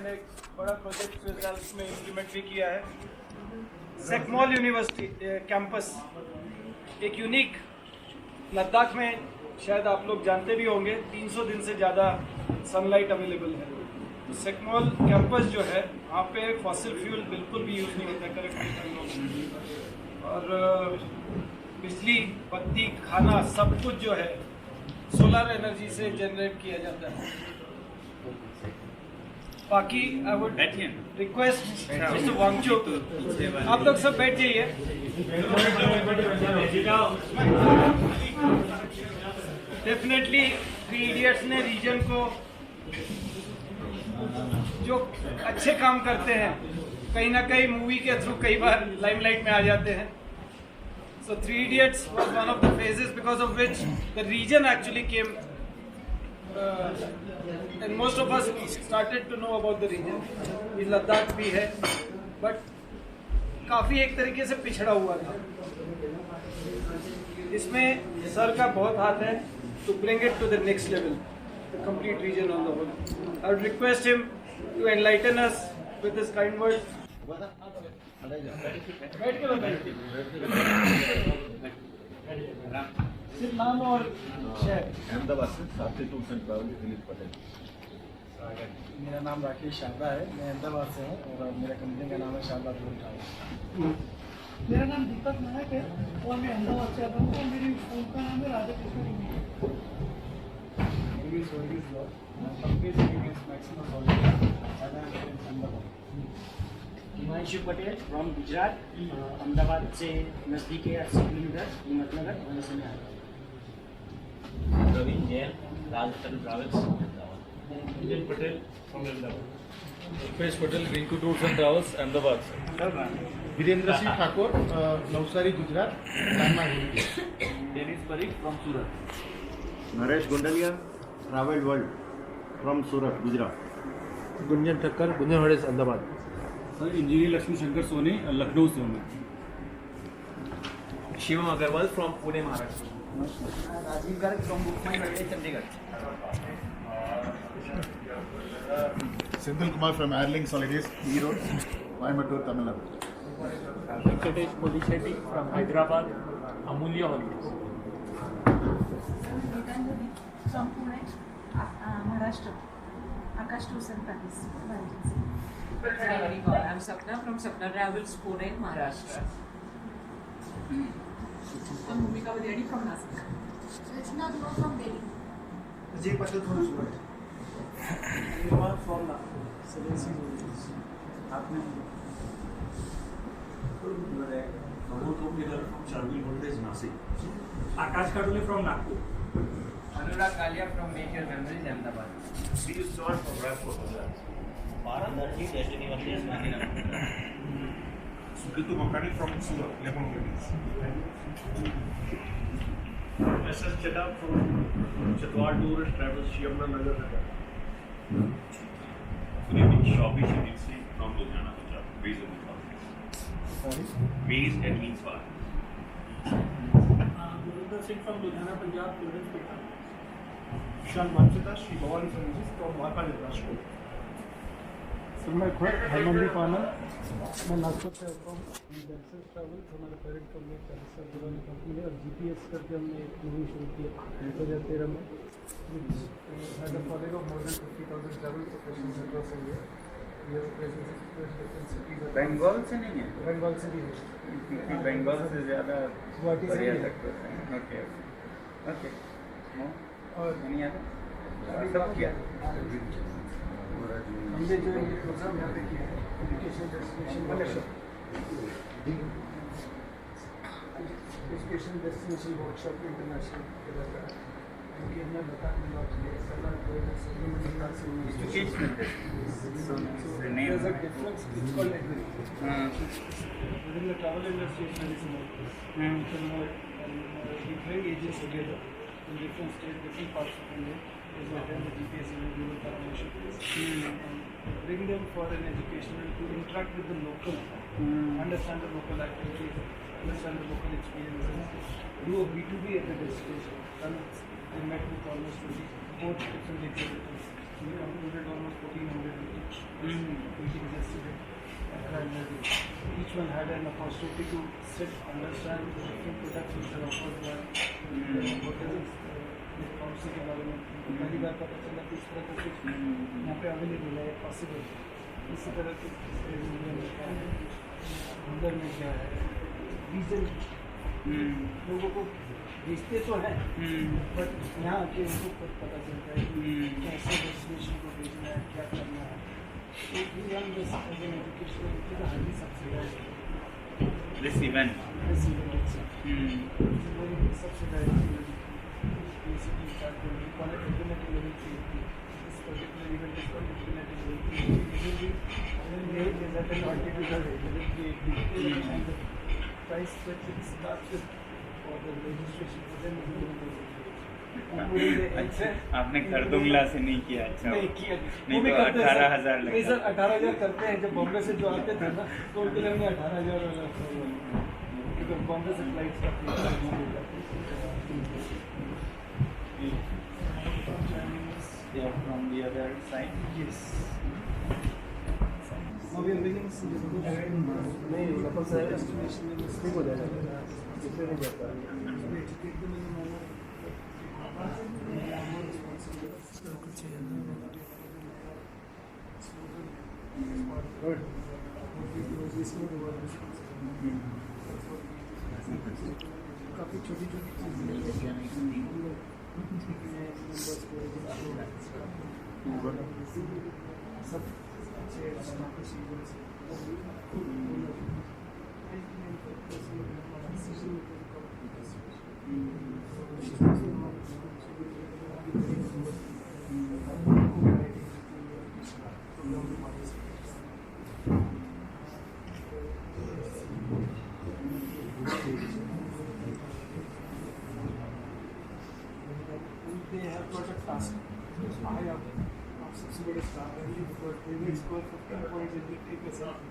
हमने एक बड़ा प्रोजेक्ट रिजल्ट में इम्प्लीमेंट भी किया है। सेकमॉल यूनिवर्सिटी कैंपस एक यूनिक, लद्दाख में शायद आप लोग जानते भी होंगे 300 दिन से ज़्यादा सनलाइट अवेलेबल है। तो सेकमॉल कैंपस जो है वहाँ पे फॉसिल फ्यूल बिल्कुल भी यूज़ नहीं होता करेक्ट, और बिजली, बत्ती, खाना सब कुछ जो है सोलर एनर्जी से जनरेट किया जाता है। बाकी I would request mister Wangchuk, आप लोग सब बैठ जाइए। डेफिनेटली थ्री इडियट्स ने रीजन को जो अच्छे काम करते हैं कहीं ना कहीं मूवी के थ्रू कई बार लाइमलाइट में आ जाते हैं। So Three Idiots was one of the phases because of which the region actually came, and most of us started to know about the region. ये लद्दाख भी है, but काफ़ी एक तरीके से पिछड़ा हुआ था। इसमें सर का बहुत हाथ है to bring it to the next level, the complete region on the whole. I would request him to enlighten us with his kind words. बैठ के बताइए सिर्फ नाम और शहर। अहमदाबाद से साथी tours and travel Dilip Patel. मेरा नाम राकेश शारदा है, मैं अहमदाबाद से हूँ और मेरा कंपनी का नाम है शारदा टूर ट्रैवल। मेरा नाम दीपक नायक है और मैं अहमदाबाद से आता हूँ और मेरी फॉर्म का नाम है राधा कृष्ण। हिमांशु पटेल फ्रॉम गुजरात, अहमदाबाद से नज़दीक है 80 किलोमीटर, हिम्मतनगर वहीं से मैं आया। Praveen Jain, Rajasthan travels, Ahmedabad. Patel from Ahmedabad. Rupesh Patel, Rinku tours and travels, Ahmedabad. Virendra Singh Thakur, Navsari Gujarat. Dennis Parikh from Surat. Naresh Gundaliya, travel world from Surat, Gujarat. Gunjan Thakkar, Gunjanwade से अहमदाबाद। सर इंजीनियर लक्ष्मी शंकर सोनी, लखनऊ से हूँ मैं। Shivam Agarwal from Pune, Maharashtra. Rajeev Garg from book my world, Chandigarh. Senthil Kumar from airlinks holidays, Erode, Coimbatore, Tamil Nadu. Venkatesh पोलिशेट्टी from Hyderabad, अमूल्य holidays. From Pune, Maharashtra, Akash tours and travels. I'm Sapna from Sapna Travels, Pune, Maharashtra. I'm Bhumika Vadiyani from Nashik. Rachna Dua from Delhi. Ajay Patel from Surat. Nirmal from Salensi Hotels. आपने Akash Katole from Nagpur. Anurag Kalia from make your memories, Ahmedabad. Parandarshi destiny versus Gandhinagar. Suketu Makani from Surat, lemon weddings. SS Chadda from Chatwad tour and travels, Yamunanagar, Good evening, Shobhi Shadid Singh from Ludhiana, Gujarat, based in Gujarat. Based Edwins bar. Gurudutt Singh from Ludhiana, Punjab, tourist pickup. Vishal Mansita, Shri Bhavani services from Mahakali, Rajkot. मैं खुद हरमंदीप आनंद, मैं नागपुर से आता हूँ। डेल्सिस travels हमारा parent company company है और जीपीएस करके हमने एक मूवी शुरू किया 2013 में। Had a following of more than 50,000 travel professionals across India. We have presence in different cities. Bengal से नहीं है? बंगाल से भी है। बंगाल से ज़्यादा गुवाहाटी से भी है। Okay okay. और नहीं आता सब किया। हमने जो ये प्रोग्राम यहाँ पे किया है, education destination workshop, education destination workshop international क्योंकि हमने बता There's a difference. It's called Edwins. Within the travel industry, it's very similar. We bring agents together in different states, different parts of India. Is attend the GPS and Google partnership and bring them for an educational to interact with the local, understand the local activities, understand the local experiences, do a B2B at the destination. And we met with almost 4 different exhibitors. We concluded almost 1,400 meetings. meeting yesterday. And each one had an opportunity to sit, understand the different products which are offered by the hotels, the council के बारे में पहली बार पता चला कि इस तरह का कुछ यहाँ पे अवेलेबल है पॉसिबल इसी तरह के अंदर में क्या है रीजन लोगों को भेजते तो हैं बट यहाँ आके उनको पता चलता है कि कैसे डेस्टिनेशन को भेजना है क्या करना है तो we run this as an educational it is a highly subsidized This event. itself. It's a very subsidized basically we call it internet level 3. This particular event is called internet level 3. It is at an altitude of 8 and the price that it starts with for the registration for them आपने खरदुंगला से नहीं किया अच्छा नहीं किया नहीं तो 18,000 नहीं सर 18,000 करते हैं जब बॉम्बे से जो आते थे ना तो उनके लिए हमने 18,000 क्योंकि बॉम्बे से फ्लाइट्स का They are from the other side. Yes. Now we are beginning to नहीं लोकल से एस्टिमेशन में मिस्टेक हो जाएगा इसलिए नहीं जाता educate them in a manner more responsible कुछ चाहिए good इसमें काफ़ी छोटी छोटी चीज़ें सब अच्छे procedures they have got a task. I have सबसे बड़े स्टार हैं because they will score 15 points if they take a selfie.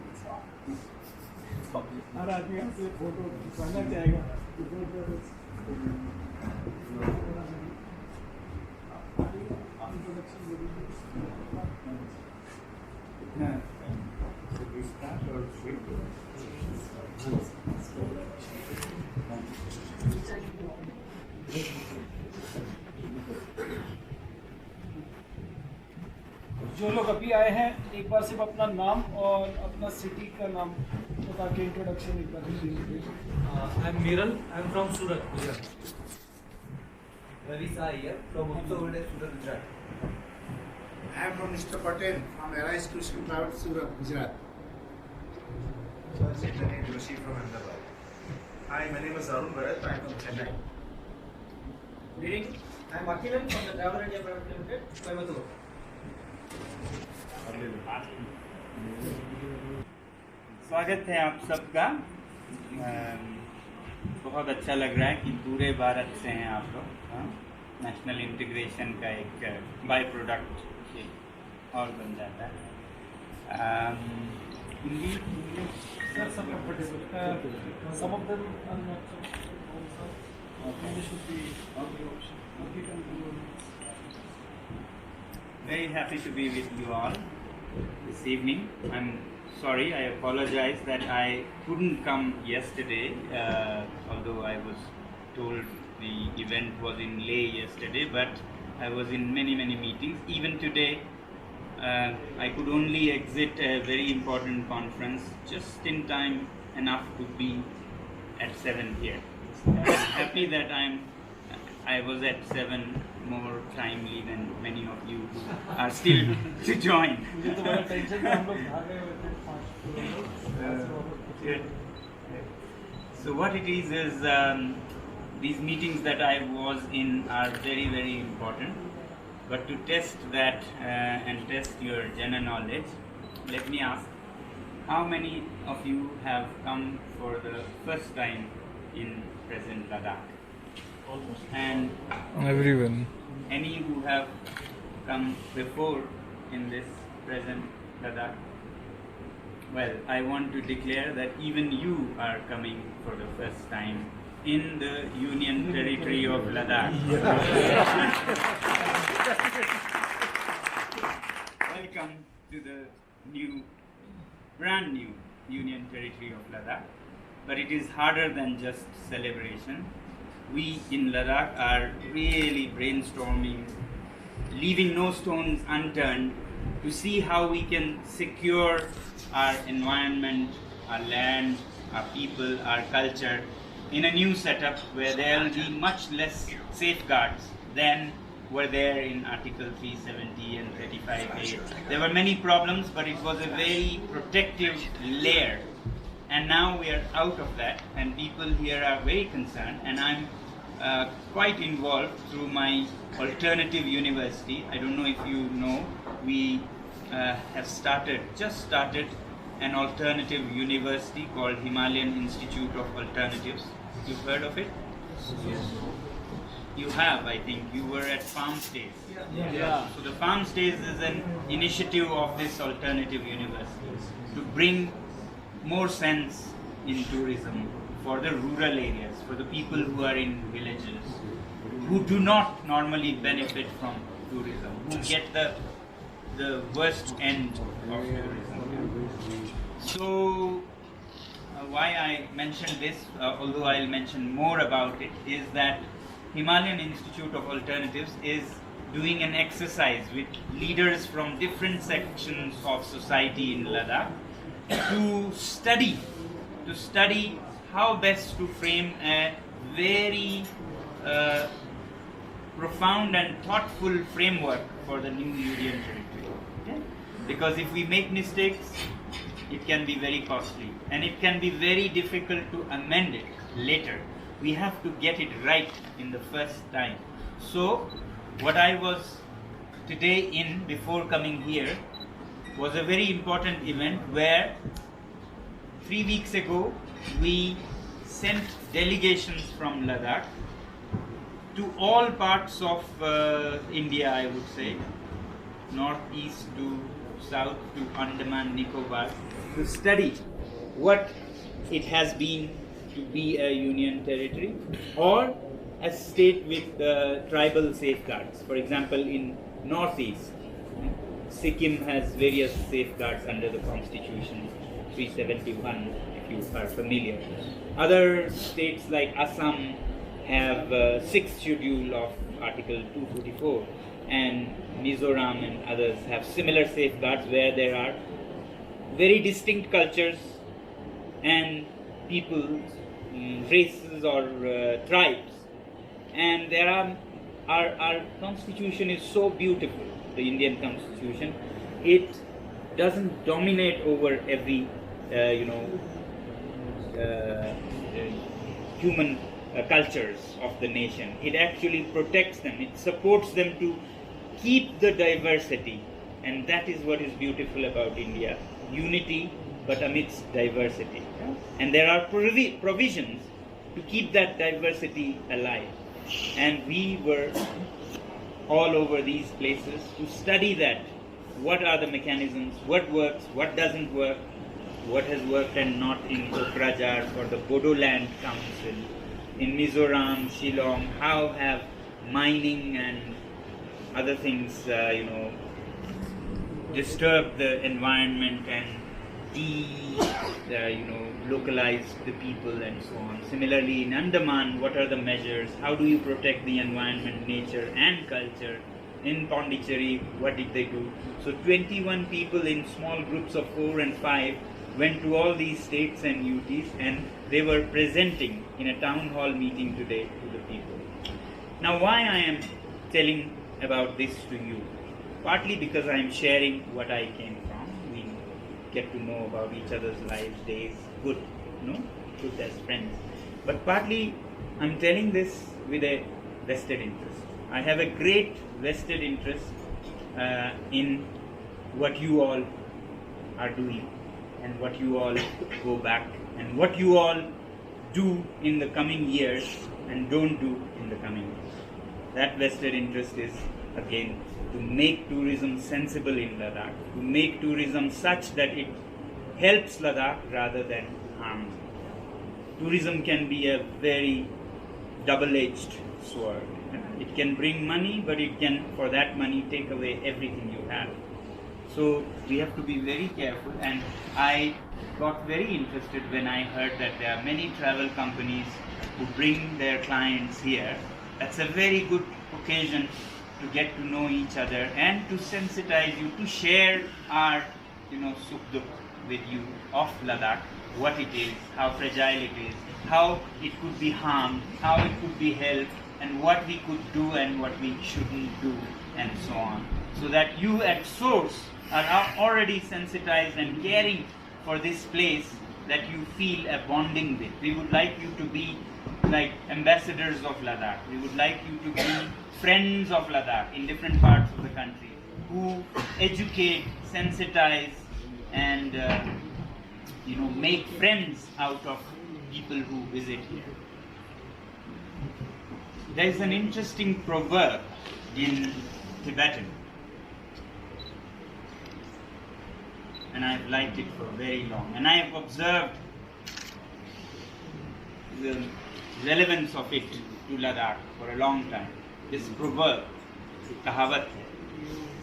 हर आदमी यहाँ से फोटो खिंचवाना चाहेगा जो लोग अभी आए हैं एक बार सिर्फ अपना नाम और अपना सिटी का नाम बता के इंट्रोडक्शन एक बार दीजिए। I am Miral I am from Surat Gujarat Ravi Sai here from Surat, Gujarat. I am from Mr. Patel from Arise Christian Private Surat, Gujarat. Joshi from Ahmedabad. Hi, my name is Arun Bharat. I am from Chennai. Good evening. I am Akilan from the Travel India Private Limited, Coimbatore. स्वागत है आप सबका। बहुत अच्छा लग रहा है कि पूरे भारत से हैं आप लोग। नेशनल इंटीग्रेशन का एक बाय प्रोडक्ट और बन जाता है। Hindi Sir, some comfortable. Some of them are not so. They should be on the option. Okay, can do. Very happy to be with you all this evening. I'm sorry, I apologize that I couldn't come yesterday, although I was told the event was in Leh yesterday, but I was in many meetings. Even today, I could only exit a very important conference just in time enough to be at 7 here. I'm happy that I was at 7 more timely than many of you are still to join. So what it is these meetings that I was in are very important. But to test that and test your general knowledge, let me ask, how many of you have come for the first time in present Ladakh? And everyone. Any who have come before in this present Ladakh? Well, I want to declare that even you are coming for the first time in the Union Territory of Ladakh. Welcome to the brand new Union Territory of Ladakh, but it is harder than just celebration. We in Ladakh are really brainstorming, leaving no stones unturned to see how we can secure our environment, our land, our people, our culture in a new setup where there will be much less safeguards than were there in Article 370 and 35A. There were many problems, but it was a very protective layer. And now we are out of that, and people here are very concerned, and I'm quite involved through my alternative university. I don't know if you know, we have just started an alternative university called Himalayan Institute of Alternatives. You've heard of it? Yes. You have, I think. You were at Farm Stays. Yeah. So the Farm Stays is an initiative of this alternative university to bring more sense in tourism for the rural areas, for the people who are in villages, who do not normally benefit from tourism, who get the worst end of tourism. So why I mentioned this, although I'll mention more about it, is that Himalayan Institute of Alternatives is doing an exercise with leaders from different sections of society in Ladakh to study how best to frame a very profound and thoughtful framework for the new Union Territory. Okay? Because if we make mistakes, it can be very costly, and it can be very difficult to amend it later. We have to get it right in the first time. So, what I was today in before coming here was a very important event where 3 weeks ago we sent delegations from Ladakh to all parts of India, I would say, northeast to south to Andaman Nicobar, to study what it has been to be a union territory or a state with tribal safeguards. For example, in northeast, Sikkim has various safeguards under the constitution, 371, if you are familiar. Other states like Assam have 6th schedule of Article 244, and Mizoram and others have similar safeguards where there are very distinct cultures and people, races or tribes, and there are our constitution is so beautiful, the Indian constitution. It doesn't dominate over every human cultures of the nation. It actually protects them, it supports them to keep the diversity, and that is what is beautiful about India. Unity but amidst diversity. And there are provisions to keep that diversity alive. And we were all over these places to study that. What are the mechanisms, what works, what doesn't work, what has worked and not in Kokrajhar for the Bodoland Council, in Mizoram, Shillong, how have mining and other things, disturbed the environment and localize the people and so on. Similarly, in Andaman, what are the measures? How do you protect the environment, nature and culture? In Pondicherry, what did they do? So 21 people in small groups of 4 and 5 went to all these states and UTs, and they were presenting in a town hall meeting today to the people. Now, why I am telling about this to you? Partly because I am sharing what I came from. We get to know about each other's lives, days, good as friends. But partly I'm telling this with a vested interest. I have a great vested interest in what you all are doing and what you all go back and what you all do in the coming years and don't do in the coming years. That vested interest is, again, to make tourism sensible in Ladakh, to make tourism such that it helps Ladakh rather than harms it. Tourism can be a very double-edged sword. It can bring money, but it can, for that money, take away everything you have. So we have to be very careful, and I got very interested when I heard that there are many travel companies who bring their clients here. That's a very good occasion to get to know each other and to sensitize you, to share our, sukh dukh with you of Ladakh, what it is, how fragile it is, how it could be harmed, how it could be helped, and what we could do and what we shouldn't do, and so on. So that you at source are already sensitized and caring for this place that you feel a bonding with. We would like you to be like ambassadors of Ladakh. We would like you to be friends of Ladakh in different parts of the country who educate, sensitize, and make friends out of people who visit here. There is an interesting proverb in Tibetan, and I've liked it for very long, and I have observed the relevance of it to Ladakh for a long time. This proverb, kahavat,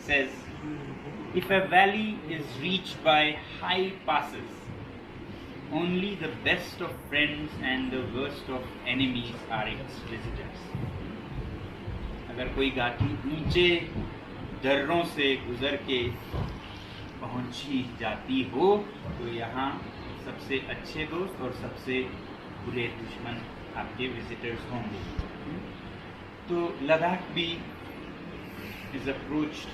says, if a valley is reached by high passes, only the best of friends and the worst of enemies are its visitors. अगर कोई घाटी ऊंचे दर्रों से गुजर के पहुंची जाती हो तो यहाँ सबसे अच्छे दोस्त और सबसे बुरे दुश्मन आपके विजिटर्स होंगे. तो लद्दाख भी is approached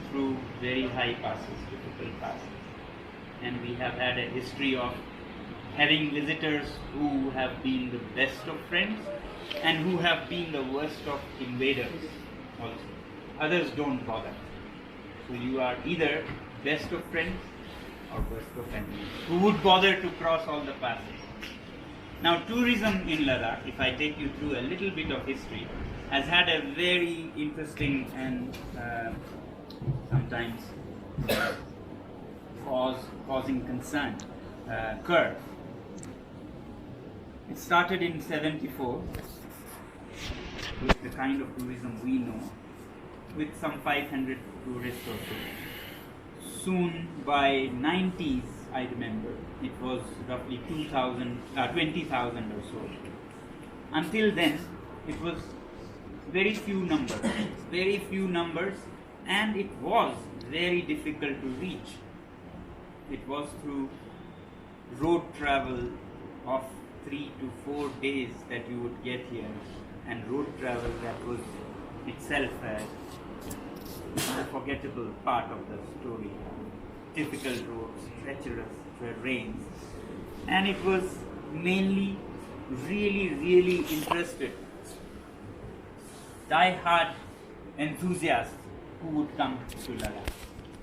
through very high passes, difficult passes, and we have had a history of having visitors who have been the best of friends and who have been the worst of invaders also. Others don't bother. So you are either best of friends or worst of enemies who would bother to cross all the passes. Now tourism in Ladakh, if I take you through a little bit of history, has had a very interesting and sometimes causing concern curve. It started in 74 with the kind of tourism we know, with some 500 tourists or so. Soon by 90s, I remember, it was roughly 20,000 or so. Until then, it was very few numbers, and it was very difficult to reach. It was through road travel of 3 to 4 days that you would get here, and road travel that was itself a unforgettable part of the story. Difficult roads, treacherous terrains, and it was mainly really interested, die-hard enthusiasts who would come to Ladakh,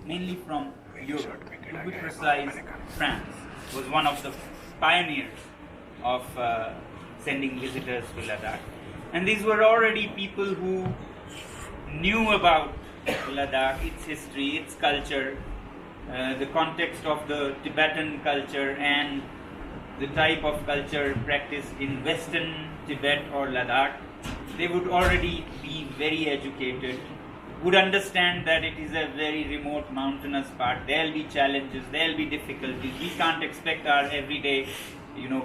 mainly from Europe. To be precise, France was one of the pioneers of sending visitors to Ladakh, and these were already people who knew about Ladakh, its history, its culture, the context of the Tibetan culture and the type of culture practiced in Western Tibet or Ladakh. They would already be very educated, would understand that it is a very remote mountainous part. There will be challenges, there will be difficulties. We can't expect our everyday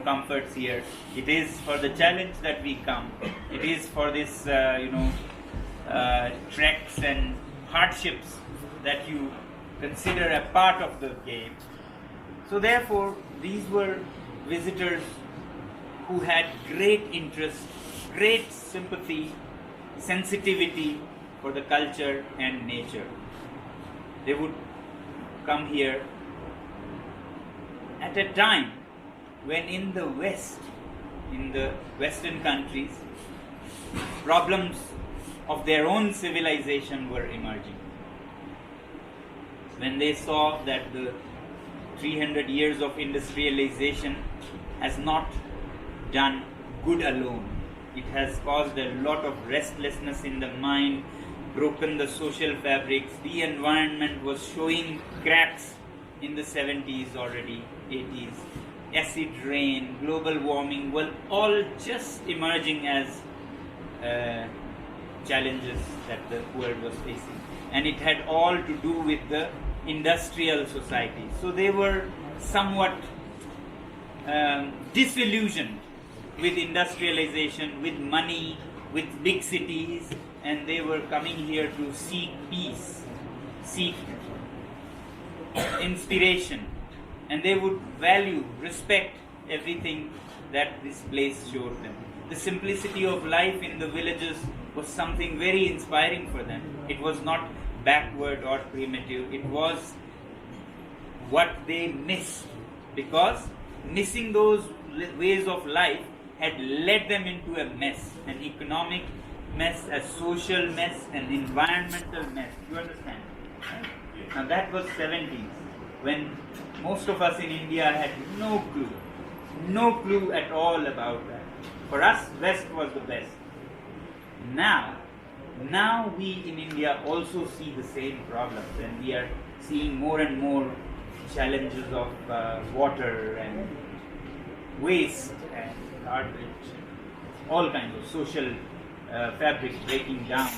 comforts here. It is for the challenge that we come. It is for this treks and hardships that you consider a part of the game. So therefore, these were visitors who had great interest, great sympathy, sensitivity for the culture and nature. They would come here at a time when in the West, in the Western countries, problems of their own civilization were emerging. When they saw that the 300 years of industrialization has not done good alone, it has caused a lot of restlessness in the mind, broken the social fabrics. The environment was showing cracks in the 70s already, 80s. Acid rain, global warming were all just emerging as challenges that the world was facing. And it had all to do with the industrial society. So they were somewhat disillusioned with industrialization, with money, with big cities, and they were coming here to seek peace, seek inspiration, and they would value, respect everything that this place showed them. The simplicity of life in the villages was something very inspiring for them. It was not backward or primitive, it was what they missed, because missing those ways of life had led them into a mess, an economic mess, a social mess, an environmental mess. You understand? Right? Now that was 70s, when most of us in India had no clue at all about that. For us, West was the best. Now we in India also see the same problems, and we are seeing more and more challenges of water and waste and garbage, all kinds of social fabric breaking down,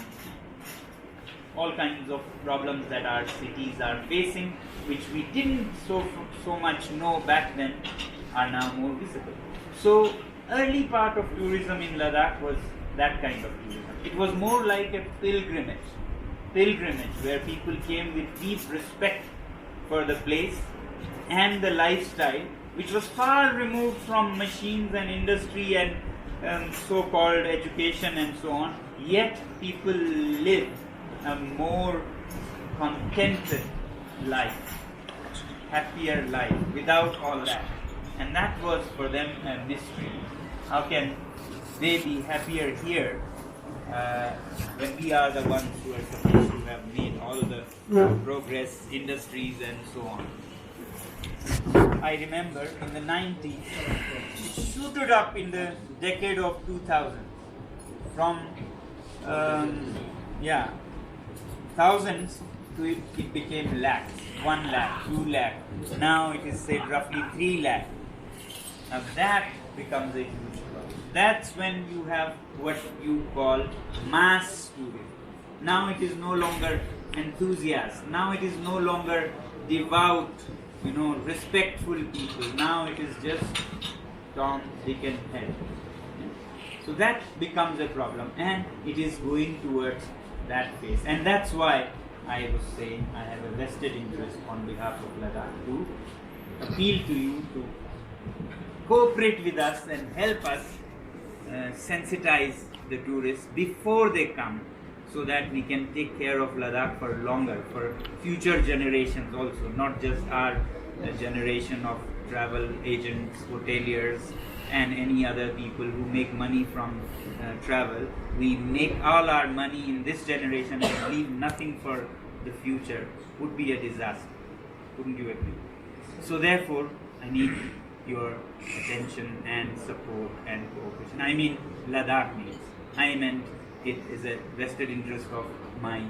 all kinds of problems that our cities are facing, which we didn't so much know back then, are now more visible. So early part of tourism in Ladakh was that kind of tourism. It was more like a pilgrimage where people came with deep respect for the place and the lifestyle, which was far removed from machines and industry and so-called education and so on. Yet people lived a more contented life, happier life without all that. And that was for them a mystery. How can they be happier here when we are the ones who are supposed to have made all the progress, industries and so on? I remember in the 90s, it shooted up in the decade of 2000 from thousands to it became lakhs, 1 lakh, 2 lakh. Now it is said roughly 3 lakh. Now that becomes a huge problem. That's when you have what you call mass tourism. Now it is no longer enthusiasts. Now it is no longer devout, respectful people. Now it is just Tom, Dick and Harry. So that becomes a problem, and it is going towards that phase. And that's why I was saying I have a vested interest on behalf of Ladakh to appeal to you to cooperate with us and help us sensitize the tourists before they come, so that we can take care of Ladakh for longer, for future generations also, not just our generation of travel agents, hoteliers and any other people who make money from travel. We make all our money in this generation and leave nothing for the future. Would be a disaster. Wouldn't you agree? So therefore, I need your attention and support and cooperation. I mean, Ladakh needs. I meant it is a vested interest of my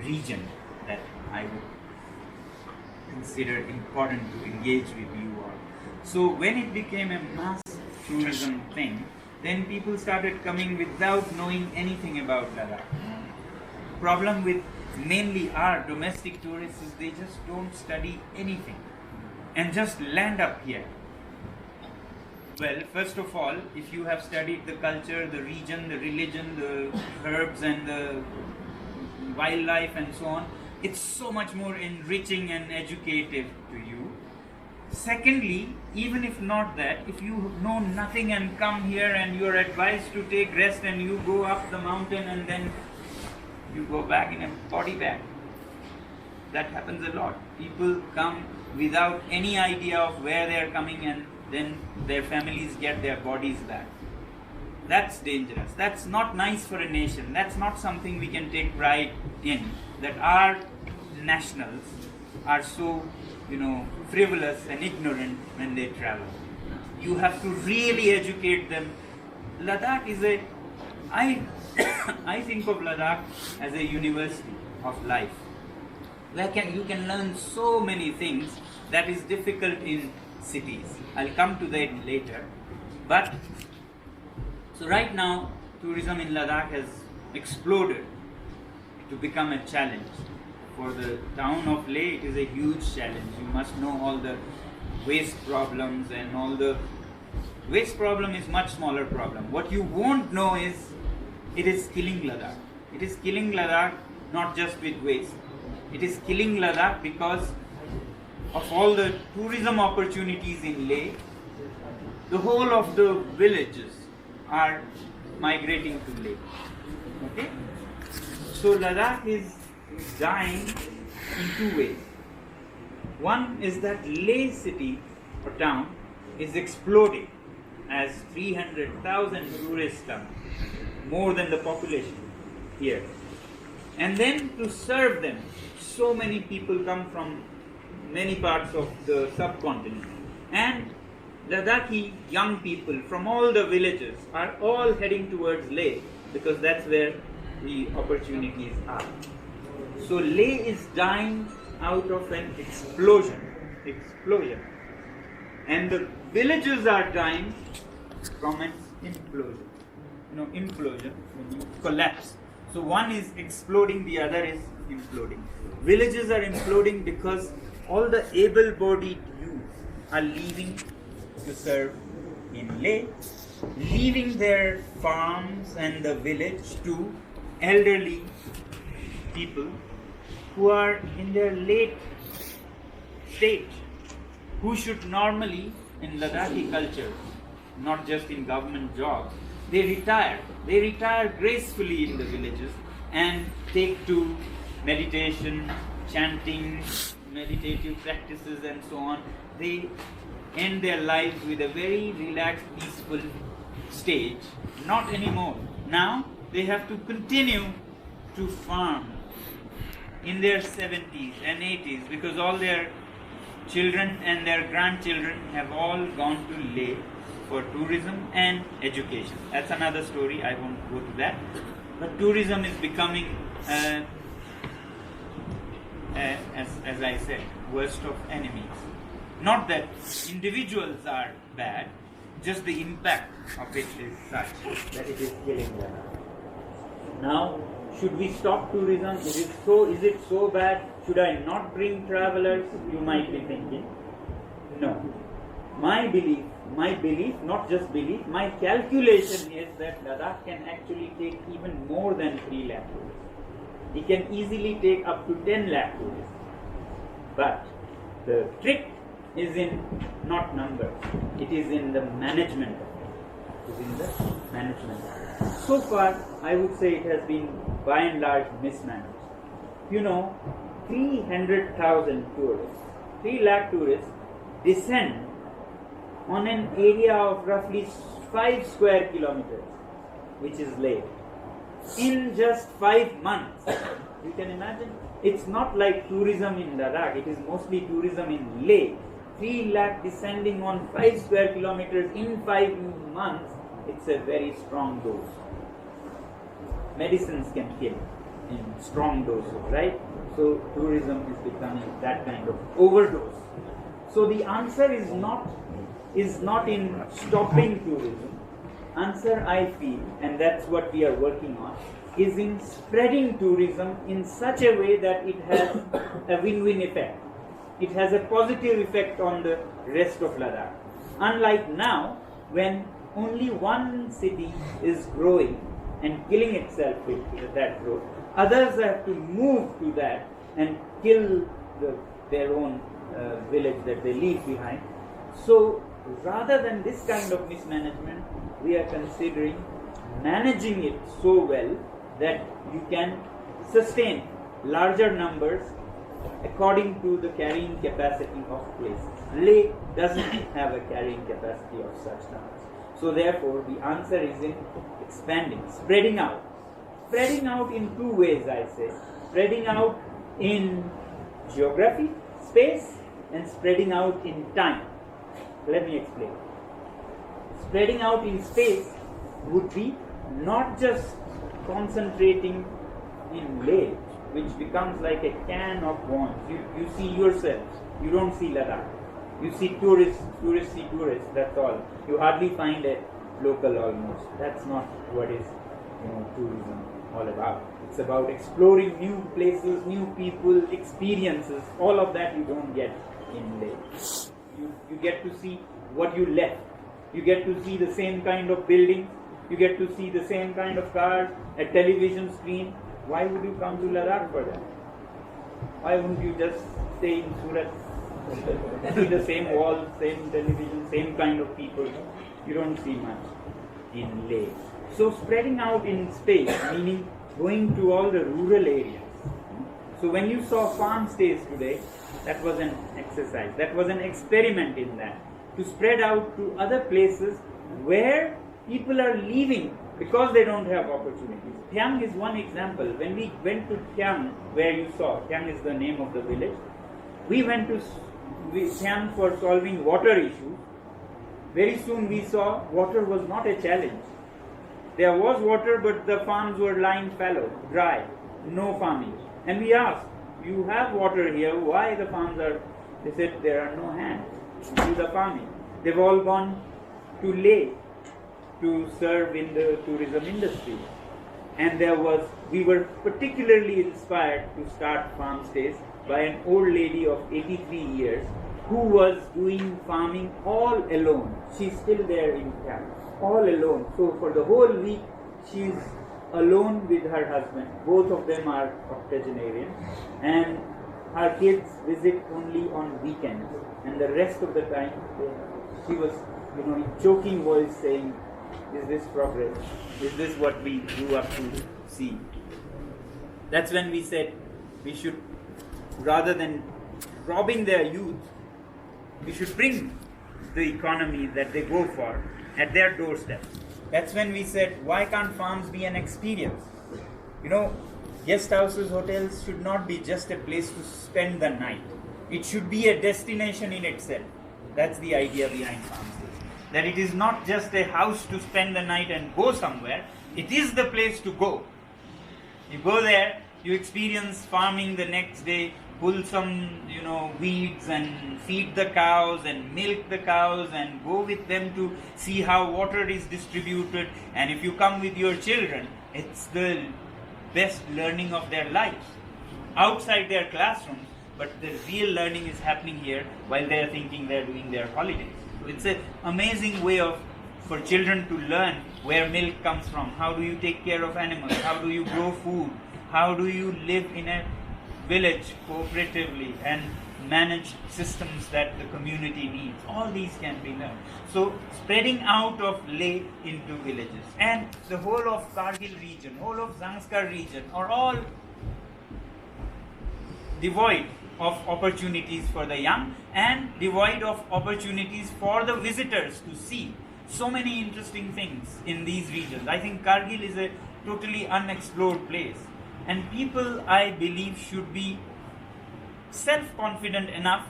region that I would consider important to engage with you all. So when it became a mass tourism thing, then people started coming without knowing anything about Ladakh. Problem with mainly our domestic tourists is they just don't study anything and just land up here. Well, first of all, if you have studied the culture, the region, the religion, the herbs and the wildlife and so on, it's so much more enriching and educative to you. Secondly, even if not that, if you know nothing and come here and you are advised to take rest and you go up the mountain and then you go back in a body bag. That happens a lot. People come without any idea of where they are coming, and then their families get their bodies back. That's dangerous. That's not nice for a nation. That's not something we can take pride in, that our nationals are so, frivolous and ignorant when they travel. You have to really educate them. Ladakh is I think of Ladakh as a university of life, where you can learn so many things that is difficult in cities. I'll come to that later. But so right now, tourism in Ladakh has exploded to become a challenge for the town of Leh, it is a huge challenge. You must know all the waste problems and all the waste problem is much smaller problem. What you won't know is it is killing Ladakh. It is killing Ladakh not just with waste. It is killing Ladakh because of all the tourism opportunities in Leh. The whole of the villages are migrating to Leh. Okay? So Ladakh is dying in two ways. One is that Leh city or town is exploding as 300,000 tourists come, more than the population here. And then to serve them, so many people come from many parts of the subcontinent. And Ladakhi young people from all the villages are all heading towards Leh because that's where the opportunities are. So Leh is dying out of an explosion. And the villages are dying from an implosion. Implosion, when you collapse. So one is exploding, the other is imploding. Villages are imploding because all the able-bodied youth are leaving to serve in Leh, leaving their farms and the village to elderly people who are in their late stage, who should normally, in Ladakhi culture, not just in government jobs, they retire gracefully in the villages and take to meditation, chanting, meditative practices and so on. They end their lives with a very relaxed, peaceful stage. Not anymore. Now they have to continue to farm in their 70s and 80s because all their children and their grandchildren have all gone to Leh for tourism and education. That's another story, I won't go to that. But tourism is becoming, as I said, worst of enemies. Not that individuals are bad, just the impact of it is such that it is killing them. Now, should we stop tourism? Is it so bad? Should I not bring travelers? You might be thinking. No. My belief, not just belief, my calculation is that Ladakh can actually take even more than 3 lakh tourists. It can easily take up to 10 lakh tourists. But the trick is in not numbers, it is in the management of it. So far, I would say it has been by and large mismanaged. 300,000 tourists, 3 lakh tourists descend on an area of roughly 5 square kilometers, which is Leh, in just 5 months. You can imagine? It's not like tourism in Ladakh, it is mostly tourism in Leh. 3 lakh descending on 5 square kilometers in 5 months, it's a very strong dose. Medicines can kill in strong doses, right? So tourism is becoming that kind of overdose. So the answer is not in stopping tourism. Answer, I feel, and that's what we are working on, is in spreading tourism in such a way that it has a win-win effect. It has a positive effect on the rest of Ladakh. Unlike now, when only one city is growing and killing itself with that growth, others have to move to that and kill their own village that they leave behind. So rather than this kind of mismanagement, we are considering managing it so well that you can sustain larger numbers according to the carrying capacity of places. Leh doesn't have a carrying capacity of such towns. So therefore, the answer is in expanding, spreading out. Spreading out in 2 ways, I say. Spreading out in geography, space, and spreading out in time. Let me explain. Spreading out in space would be not just concentrating in Leh, which becomes like a can of worms. You see yourselves, you don't see Ladakh. You see tourists see tourists, that's all. You hardly find a local almost. That's not what is tourism all about. It's about exploring new places, new people, experiences. All of that you don't get in Leh. You get to see what you left. You get to see the same kind of buildings. You get to see the same kind of cars, a television screen. Why would you come to Ladakh for that? Why wouldn't you just stay in Surat? See the same walls, same television, same kind of people. You don't see much in Leh. So spreading out in space, meaning going to all the rural areas. So when you saw farm stays today, that was an exercise, that was an experiment in that. To spread out to other places where people are leaving because they don't have opportunities. Thiang is one example. When we went to Thiang, where you saw, Thiang is the name of the village, we went to Thiang for solving water issues. Very soon we saw water was not a challenge. There was water, but the farms were lying fallow, dry, no farming. And we asked, you have water here, why the farms are? They said there are no hands to do the farming. They've all gone to Leh to serve in the tourism industry. And we were particularly inspired to start farm stays by an old lady of 83 years who was doing farming all alone. She's still there in camp, all alone. So for the whole week, she's alone with her husband. Both of them are octogenarians. And her kids visit only on weekends. And the rest of the time, she was, in choking voice saying, is this progress? Is this what we grew up to see? That's when we said we should, rather than robbing their youth, we should bring the economy that they go for at their doorstep. That's when we said, why can't farms be an experience? Guest houses, hotels should not be just a place to spend the night. It should be a destination in itself. That's the idea behind farms. That it is not just a house to spend the night and go somewhere. It is the place to go. You go there, you experience farming the next day, pull some, weeds and feed the cows and milk the cows and go with them to see how water is distributed. And if you come with your children, it's the best learning of their lives. Outside their classrooms, but the real learning is happening here while they are thinking they are doing their holidays. So it's an amazing way for children to learn where milk comes from. How do you take care of animals? How do you grow food? How do you live in a village cooperatively and manage systems that the community needs? All these can be learned. So spreading out of Leh into villages, and the whole of Kargil region, whole of Zanskar region are all devoid of opportunities for the young and devoid of opportunities for the visitors to see so many interesting things in these regions. I think Kargil is a totally unexplored place, and people, I believe, should be self-confident enough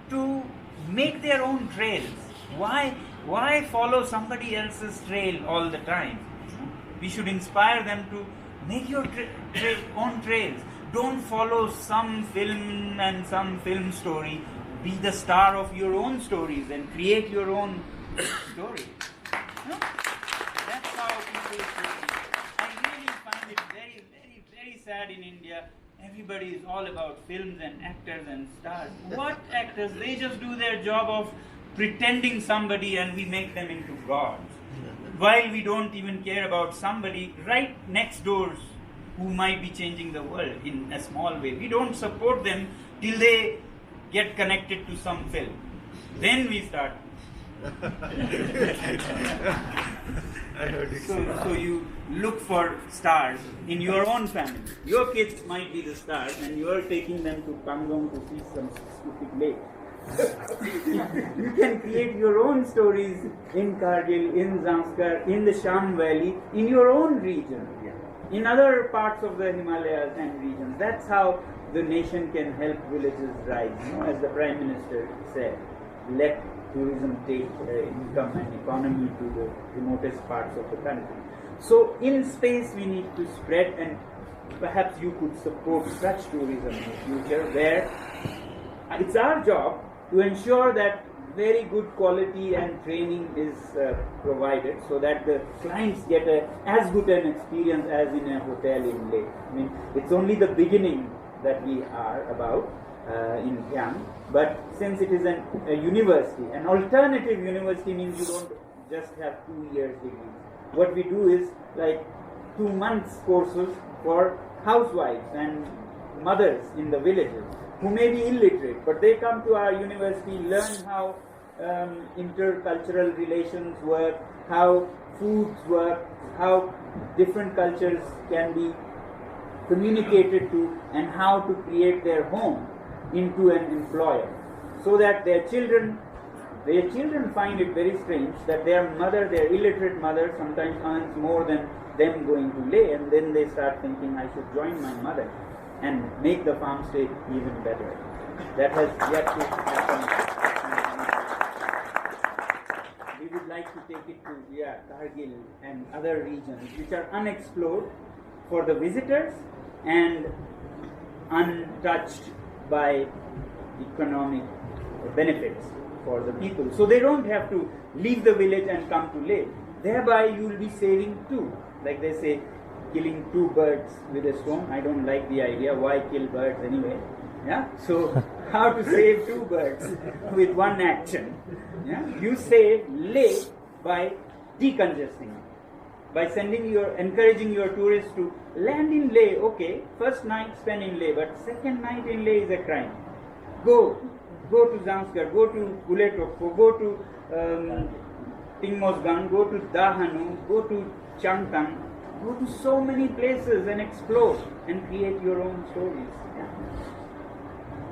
to make their own trails. Why follow somebody else's trail all the time? We should inspire them to make your own trails. Don't follow some film and some film story. Be the star of your own stories and create your own story. That's how people should be. I really find it very, very, very sad in India. Everybody is all about films and actors and stars. What actors? They just do their job of pretending somebody and we make them into gods. While we don't even care about somebody right next door who might be changing the world in a small way. We don't support them till they get connected to some film. Then we start. So you look for stars in your own family. Your kids might be the stars and you are taking them to Pangong to see some stupid lake. You can create your own stories in Kargil, in Zanskar, in the Sham Valley, in your own region, in other parts of the Himalayas and regions. That's how the nation can help villages rise. As the Prime Minister said, let tourism take income and economy to the remotest parts of the country. So in space we need to spread, and perhaps you could support such tourism in the future where it's our job to ensure that very good quality and training is provided, so that the clients get as good an experience as in a hotel in Leh. I mean, it's only the beginning that we are about in Pyang, but since it is a university, an alternative university means you don't just have 2 years degrees. What we do is like 2 months courses for housewives and mothers in the villages who may be illiterate, but they come to our university, learn how intercultural relations work, how foods work, how different cultures can be communicated to, and how to create their home into an employer, so that their children find it very strange that their illiterate mother sometimes earns more than them going to Leh, and then they start thinking, I should join my mother and make the farm stay even better. That has yet to happen. We would like to take it to Kargil and other regions which are unexplored for the visitors and untouched by economic benefits for the people. So they don't have to leave the village and come to Leh. Thereby you will be saving two. Like they say, killing 2 birds with a stone. I don't like the idea. Why kill birds anyway? Yeah. So how to save 2 birds with one action? Yeah. You save Leh by decongesting, by encouraging your tourists to land in Leh. Okay, first night spend in Leh, but second night in Leh is a crime. Go to Zanskar, go to Guletokpo, go to Tingmosgan, go to Dahanu, go to Changtang. Go to so many places and explore and create your own stories. Yeah.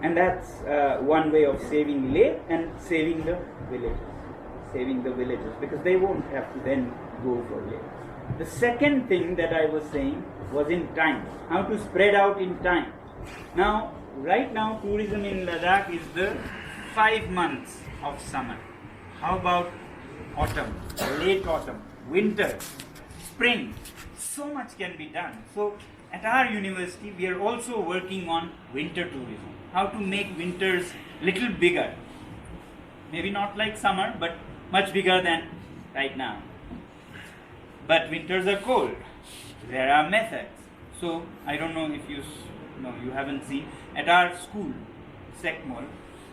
And that's one way of saving Leh and saving the villages. Because they won't have to then go for Leh. The second thing that I was saying was in time. How to spread out in time. Now, right now, tourism in Ladakh is the 5 months of summer. How about autumn, late autumn, winter, spring? So much can be done. So at our university we are also working on winter tourism. How to make winters little bigger. Maybe not like summer, but much bigger than right now. But winters are cold. There are methods. So I don't know if you haven't seen. At our school, SECMOL,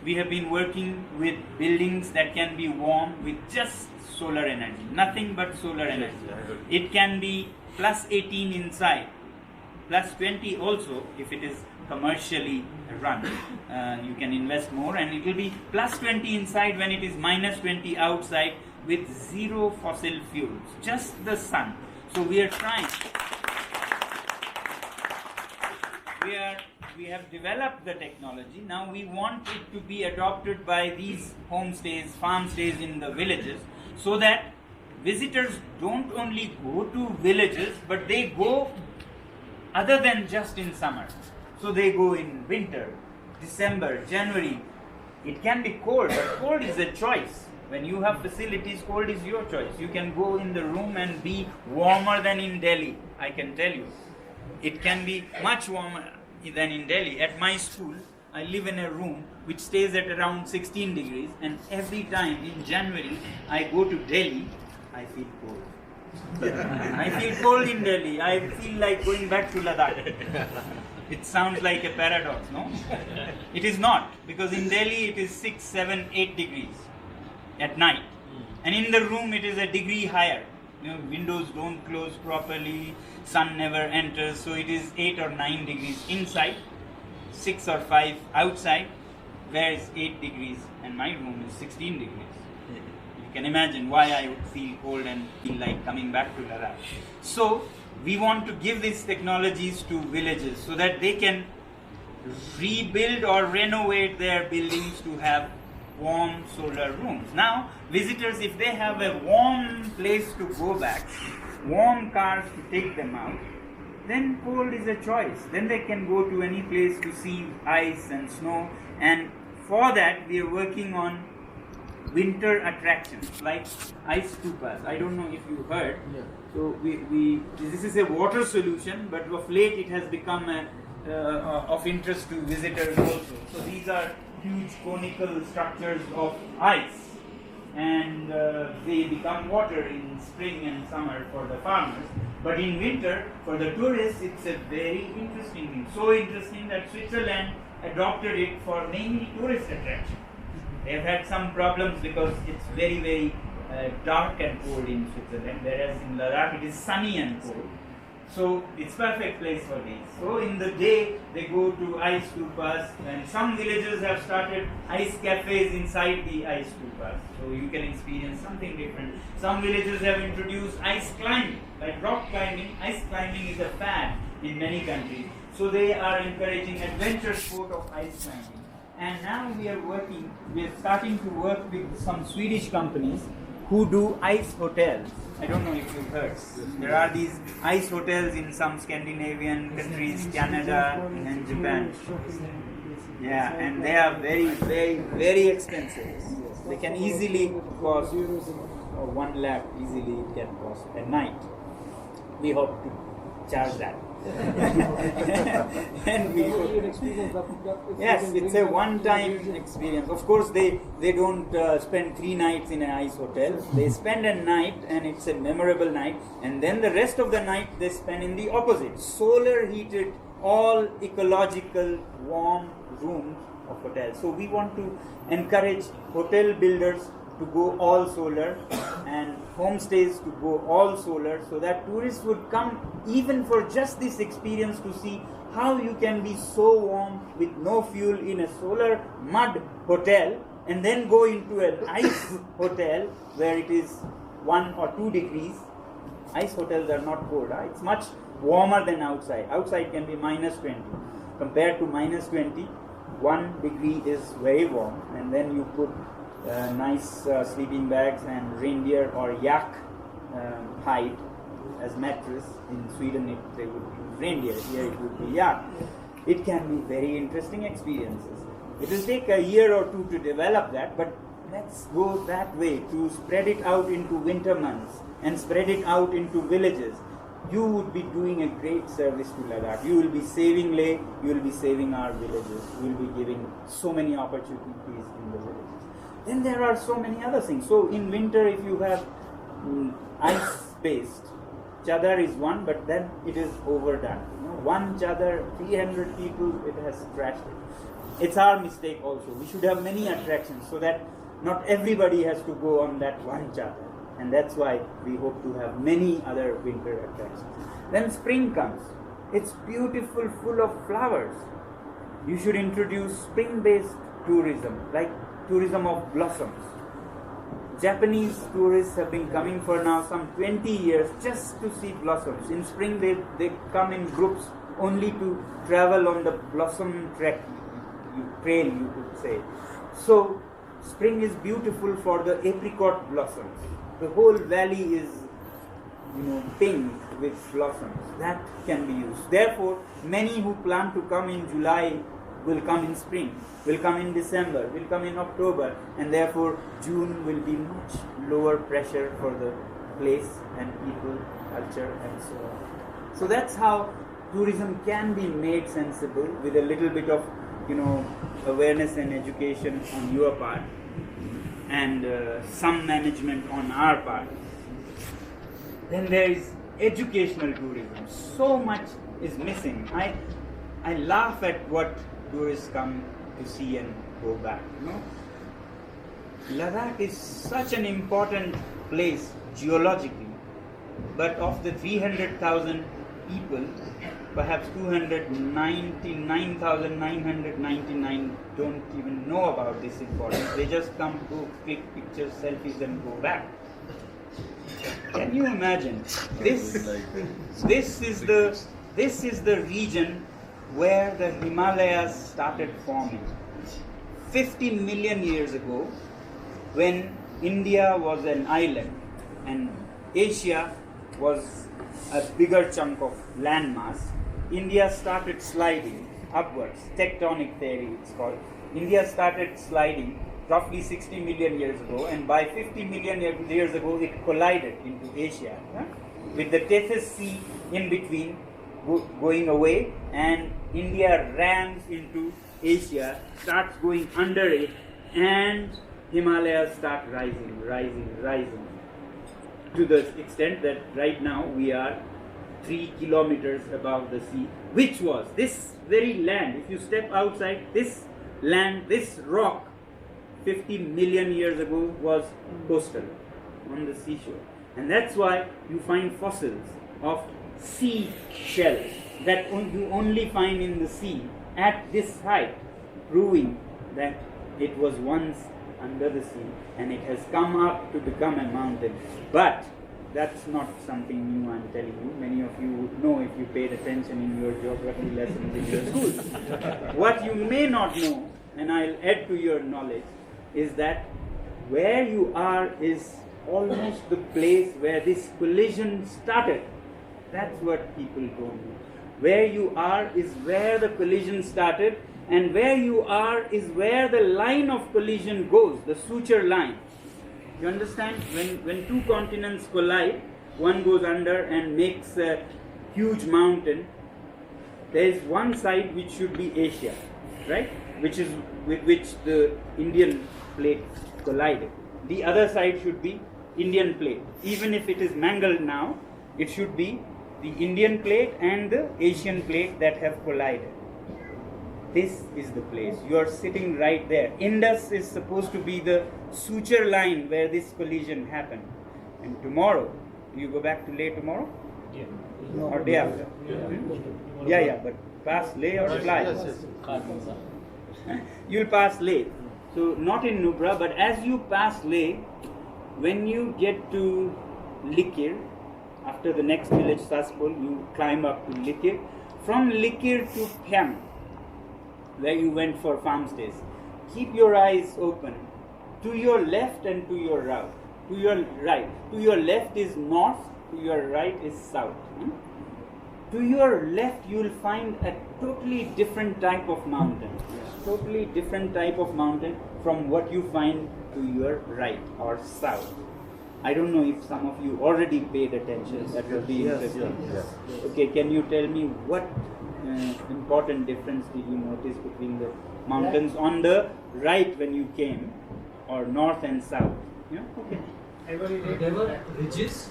we have been working with buildings that can be warm with just solar energy. Nothing but solar energy. It can be plus 18 inside, plus 20 also if it is commercially run. You can invest more, and it will be plus 20 inside when it is minus 20 outside with 0 fossil fuels, just the sun. So we are trying. We have developed the technology. Now we want it to be adopted by these homestays, farm stays in the villages, so that visitors don't only go to villages, but they go other than just in summer. So they go in winter, December, January. It can be cold, but cold is a choice. When you have facilities, cold is your choice. You can go in the room and be warmer than in Delhi, I can tell you. It can be much warmer than in Delhi. At my school, I live in a room which stays at around 16 degrees, and every time in January I go to Delhi, I feel cold. I feel cold in Delhi. I feel like going back to Ladakh. It sounds like a paradox, no? It is not, because in Delhi it is 6, 7, 8 degrees at night. And in the room it is a degree higher. Windows don't close properly, sun never enters, so it is 8 or 9 degrees inside, 6 or 5 outside, whereas 8 degrees and my room is 16 degrees. You can imagine why I would feel cold and feel like coming back to Ladakh. So we want to give these technologies to villages so that they can rebuild or renovate their buildings to have warm solar rooms. Now, visitors, if they have a warm place to go back, warm cars to take them out, then cold is a choice. Then they can go to any place to see ice and snow. And for that, we are working on winter attractions like ice stupas. I don't know if you heard. Yeah. So this is a water solution, but of late it has become of interest to visitors also. So these are huge conical structures of ice, and they become water in spring and summer for the farmers. But in winter, for the tourists, it's a very interesting thing. So interesting that Switzerland adopted it for mainly tourist attraction. They've had some problems because it's very, very dark and cold in Switzerland, whereas in Ladakh it is sunny and cold. So it's perfect place for these. So in the day they go to ice stupas, and some villages have started ice cafes inside the ice stupas. So you can experience something different. Some villages have introduced ice climbing, like rock climbing. Ice climbing is a fad in many countries. So they are encouraging adventure sport of ice climbing. And now we are starting to work with some Swedish companies who do ice hotels. I don't know if you've heard. There are these ice hotels in some Scandinavian countries, Canada and Japan. Yeah, and they are very, very, very expensive. They can easily cost 1 lakh, easily it can cost a night. We hope to charge that. And we yes, it's a one-time experience. Of course, they don't spend 3 nights in an ice hotel. They spend a night, and it's a memorable night. And then the rest of the night they spend in the opposite, solar-heated, all ecological, warm rooms of hotels. So we want to encourage hotel builders to go all solar and homestays to go all solar, so that tourists would come even for just this experience to see how you can be so warm with no fuel in a solar mud hotel, and then go into an ice hotel where it is 1 or 2 degrees. Ice hotels are not cold, it's much warmer than outside. Outside can be -20. Compared to -20, 1 degree is very warm, and then you put nice sleeping bags and reindeer or yak hide as mattress. In Sweden they would use reindeer, here it would be yak. It can be very interesting experiences. It will take a year or 2 to develop that, but let's go that way, to spread it out into winter months and spread it out into villages. You would be doing a great service to Ladakh. You will be saving Leh, you will be saving our villages, you will be giving so many opportunities in the villages. Then there are so many other things. So in winter, if you have ice-based, chadar is one, but then it is overdone. One chadar, 300 people, it has crashed it. It's our mistake also. We should have many attractions so that not everybody has to go on that one chadar. And that's why we hope to have many other winter attractions. Then spring comes. It's beautiful, full of flowers. You should introduce spring-based tourism, like tourism of blossoms. Japanese tourists have been coming for now some 20 years just to see blossoms. In spring they come in groups only to travel on the blossom trail, you could say. So spring is beautiful for the apricot blossoms. The whole valley is pink with blossoms. That can be used. Therefore, many who plan to come in July will come in spring, will come in December, will come in October, and therefore June will be much lower pressure for the place and people, culture, and so on. So that's how tourism can be made sensible with a little bit of awareness and education on your part, and some management on our part. Then there is educational tourism. So much is missing. I laugh at what tourists come to see and go back. Ladakh is such an important place geologically, but of the 300,000 people, perhaps 299,999 don't even know about this importance. They just come, go click pictures, selfies, and go back. Can you imagine? This is the region where the Himalayas started forming. 50 million years ago, when India was an island and Asia was a bigger chunk of landmass, India started sliding upwards. Tectonic theory, it's called. India started sliding roughly 60 million years ago, and by 50 million years ago it collided into Asia, with the Tethys Sea in between going away, and India rams into Asia starts going under it, and Himalayas start rising to the extent that right now we are 3 kilometers above the sea, which was this very land. If you step outside this land, this rock 50 million years ago was coastal on the seashore, and that's why you find fossils of sea shells that you only find in the sea at this height, proving that it was once under the sea and it has come up to become a mountain. But that's not something new, I'm telling you. Many of you would know if you paid attention in your geography lessons in your school. What you may not know, and I'll add to your knowledge, is that where you are is almost the place where this collision started. That's what people don't know. Where you are is where the collision started, and where you are is where the line of collision goes, the suture line. You understand? When two continents collide, one goes under and makes a huge mountain. There is one side which should be Asia, right? Which is with which the Indian plate collided. The other side should be Indian plate. Even if it is mangled now, it should be the Indian plate and the Asian plate that have collided. This is the place. You are sitting right there. Indus is supposed to be the suture line where this collision happened. And tomorrow, you go back to Leh tomorrow? Yeah. Or day after? Yeah, but pass Leh or fly? You'll pass Leh. So not in Nubra, but as you pass Leh, when you get to Likir, after the next village Saspol, you climb up to Likir. From Likir to Phem, where you went for farm stays, keep your eyes open to your left and to your right. To your right. To your left is north, to your right is south. To your left you will find a totally different type of mountain. Totally different type of mountain from what you find to your right or south. I don't know if some of you already paid attention. That will be interesting. Okay, can you tell me what important difference did you notice between the mountains on the right when you came, or north and south? Yeah? Okay. There were ridges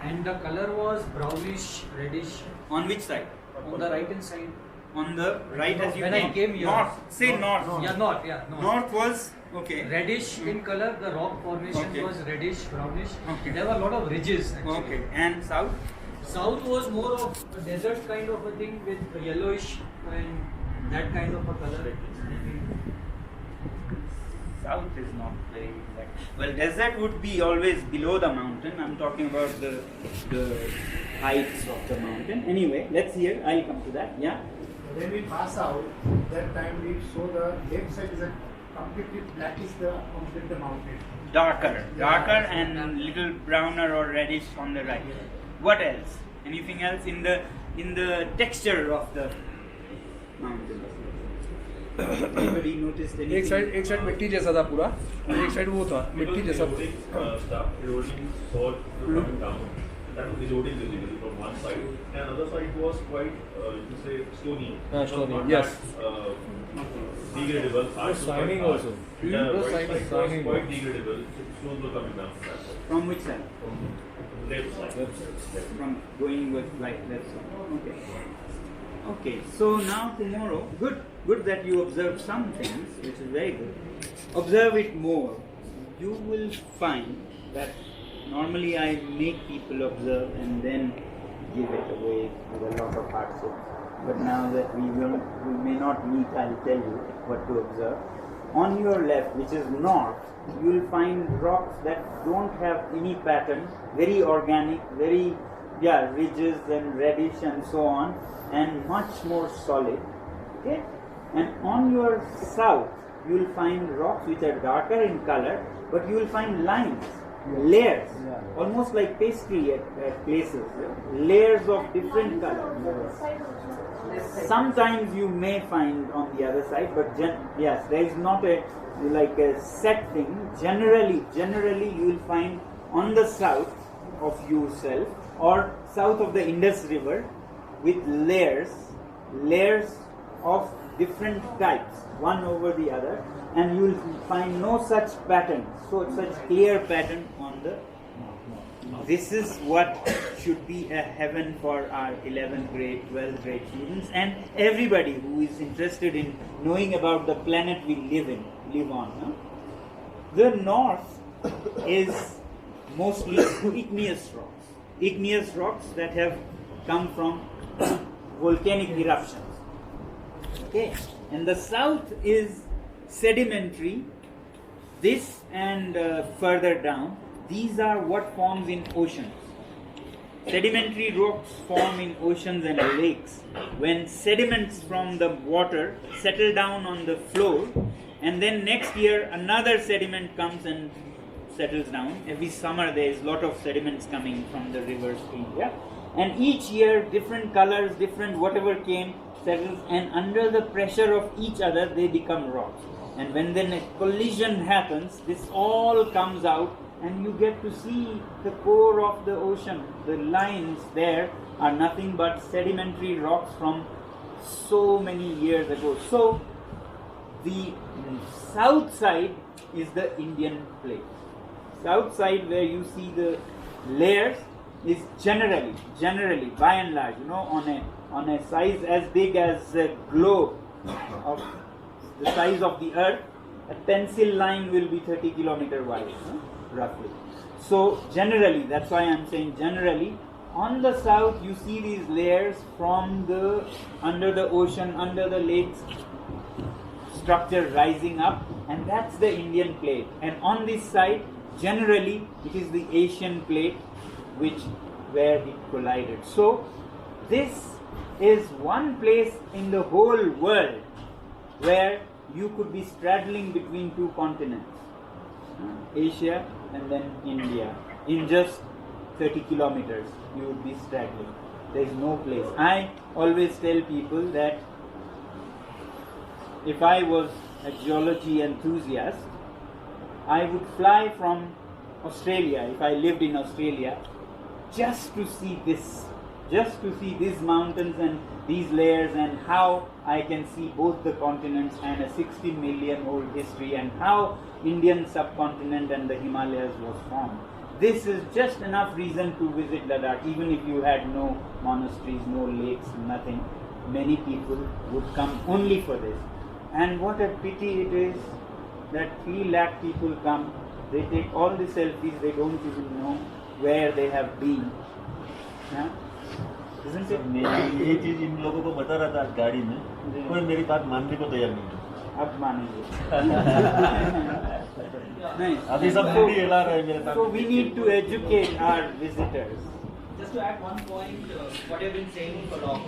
and the color was brownish, reddish. On which side? On the right hand side. On the right as you when came? I came here. North. Say north. Yeah, north. Yeah, north. North was okay. Reddish in color. The rock formation was reddish, brownish. Okay. There were a lot of ridges. Actually. Okay. And south? South was more of a desert kind of a thing with yellowish and that kind of a color. South is not very exact. Well, desert would be always below the mountain. I'm talking about the heights of the mountain. Anyway, let's hear. I'll come to that. Yeah. When we pass out, that time we saw the left side is a completely black is the complete the mountain. Darker and little browner or reddish on the right. What else? Anything else in the texture of the mountain? Anybody noticed anything? एक side मिट्टी जैसा था पूरा और एक side वो था मिट्टी जैसा That was eroding visibly from one side, and another side was quite, you could say, stony. Stony, not yes. that, degradable. It was shining also. Yeah, It was right side was shining. quite degradable. Stones were coming down from that side. From which side? From left side. From going with like left side. Okay. Okay. So now tomorrow, good that you observed some things, which is very good. Observe it more. You will find that normally I make people observe and then give it away with a lot of hardship. But now that we may not meet, I'll tell you what to observe. On your left, which is north, you will find rocks that don't have any pattern, very organic, very ridges and reddish and so on, and much more solid. Okay? And on your south, you will find rocks which are darker in color, but you will find lines. Layers, almost like pastry at places, layers of different colors. Sometimes you may find on the other side, but yes, there is not a set thing. Generally you will find on the south of yourself or south of the Indus River with layers of different types, one over the other, and you will find no such pattern, such clear pattern on the. This is what should be a heaven for our 11th grade, 12th grade students, and everybody who is interested in knowing about the planet we live on. Huh? The north is mostly igneous rocks that have come from volcanic eruptions. Okay, and the south is sedimentary. This and further down, these are what forms in oceans. Sedimentary rocks form in oceans and lakes when sediments from the water settle down on the floor, and then next year another sediment comes and settles down. Every summer there is a lot of sediments coming from the river stream. Yeah? And each year different colors, different whatever came, settles, and under the pressure of each other they become rocks. And when then a collision happens, this all comes out and you get to see the core of the ocean. The lines there are nothing but sedimentary rocks from so many years ago. So the south side is the Indian plate. South side where you see the layers is generally by and large, on a size as big as a globe of the size of the earth. A pencil line will be 30 kilometer wide, roughly. So generally, that's why I'm saying generally, on the south you see these layers from the under the ocean, under the lakes structure rising up, and that's the Indian plate. And on this side, generally it is the Asian plate where it collided. So this is one place in the whole world where you could be straddling between two continents, Asia and then India. In just 30 kilometers you would be straddling. There is no place. I always tell people that if I was a geology enthusiast, I would fly from Australia, if I lived in Australia, just to see these mountains and these layers, and how I can see both the continents and a 60 million old history, and how Indian subcontinent and the Himalayas was formed. This is just enough reason to visit Ladakh. Even if you had no monasteries, no lakes, nothing, many people would come only for this. And what a pity it is that 3 lakh people come, they take all the selfies, they don't even know where they have been. Yeah? Isn't it? ये चीज इन लोगों को बता रहा था गाड़ी में, कोई मेरी बात मानने को तैयार नहीं है। अब मानेंगे। अभी सब खुद ही हिला रहे हैं मेरे साथ। So we need to educate our visitors. Just to add one point, what you have been saying for long.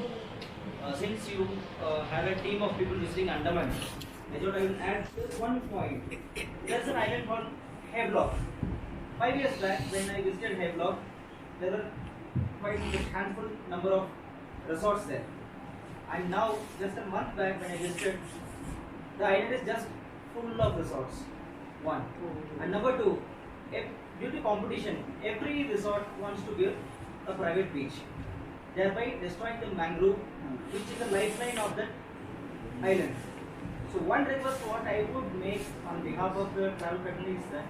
Since you have a team of people visiting Andaman, I thought I will add one point. There's an island called Havelock. 5 years back, when I visited Havelock, there were quite a handful number of resorts there. And now, just a month back when I visited, the island is just full of resorts. One. And number two, due to competition, every resort wants to build a private beach, thereby destroying the mangrove, which is the lifeline of that island. So one request what I would make on behalf of the travel company is that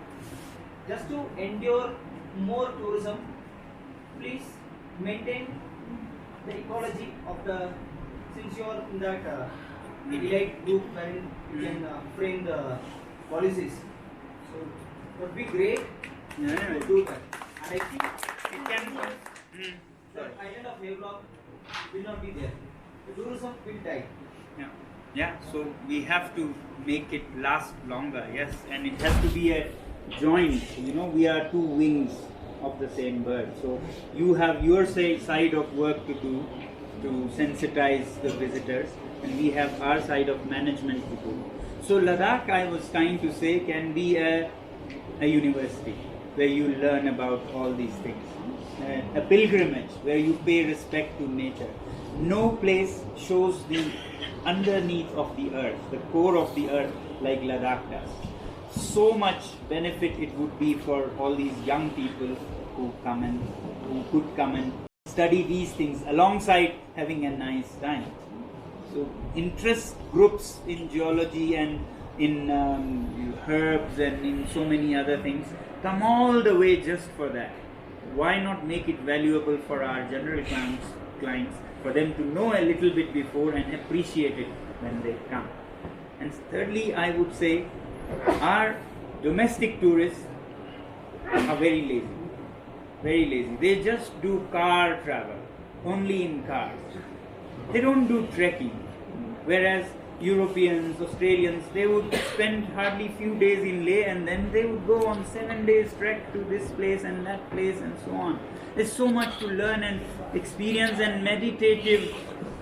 just to endure more tourism, please maintain the ecology of the, since you are in that elite group wherein you can frame the policies. So it would be great to do that. And I think it can the island of Havelock will not be there. The tourism will die. Yeah, so we have to make it last longer, yes, and it has to be a joint, we are two wings of the same bird. So you have your side of work to do to sensitize the visitors, and we have our side of management to do. So Ladakh, I was trying to say, can be a university where you learn about all these things. A pilgrimage where you pay respect to nature. No place shows the underneath of the earth, the core of the earth, like Ladakh does. So much benefit it would be for all these young people who could come and study these things alongside having a nice time. So interest groups in geology and in herbs and in so many other things come all the way just for that. Why not make it valuable for our general clients, for them to know a little bit before and appreciate it when they come. And thirdly, I would say our domestic tourists are very lazy. Very lazy. They just do car travel, only in cars. They don't do trekking. Whereas Europeans, Australians, they would spend hardly few days in Leh and then they would go on 7 days trek to this place and that place and so on. There's so much to learn and experience and meditative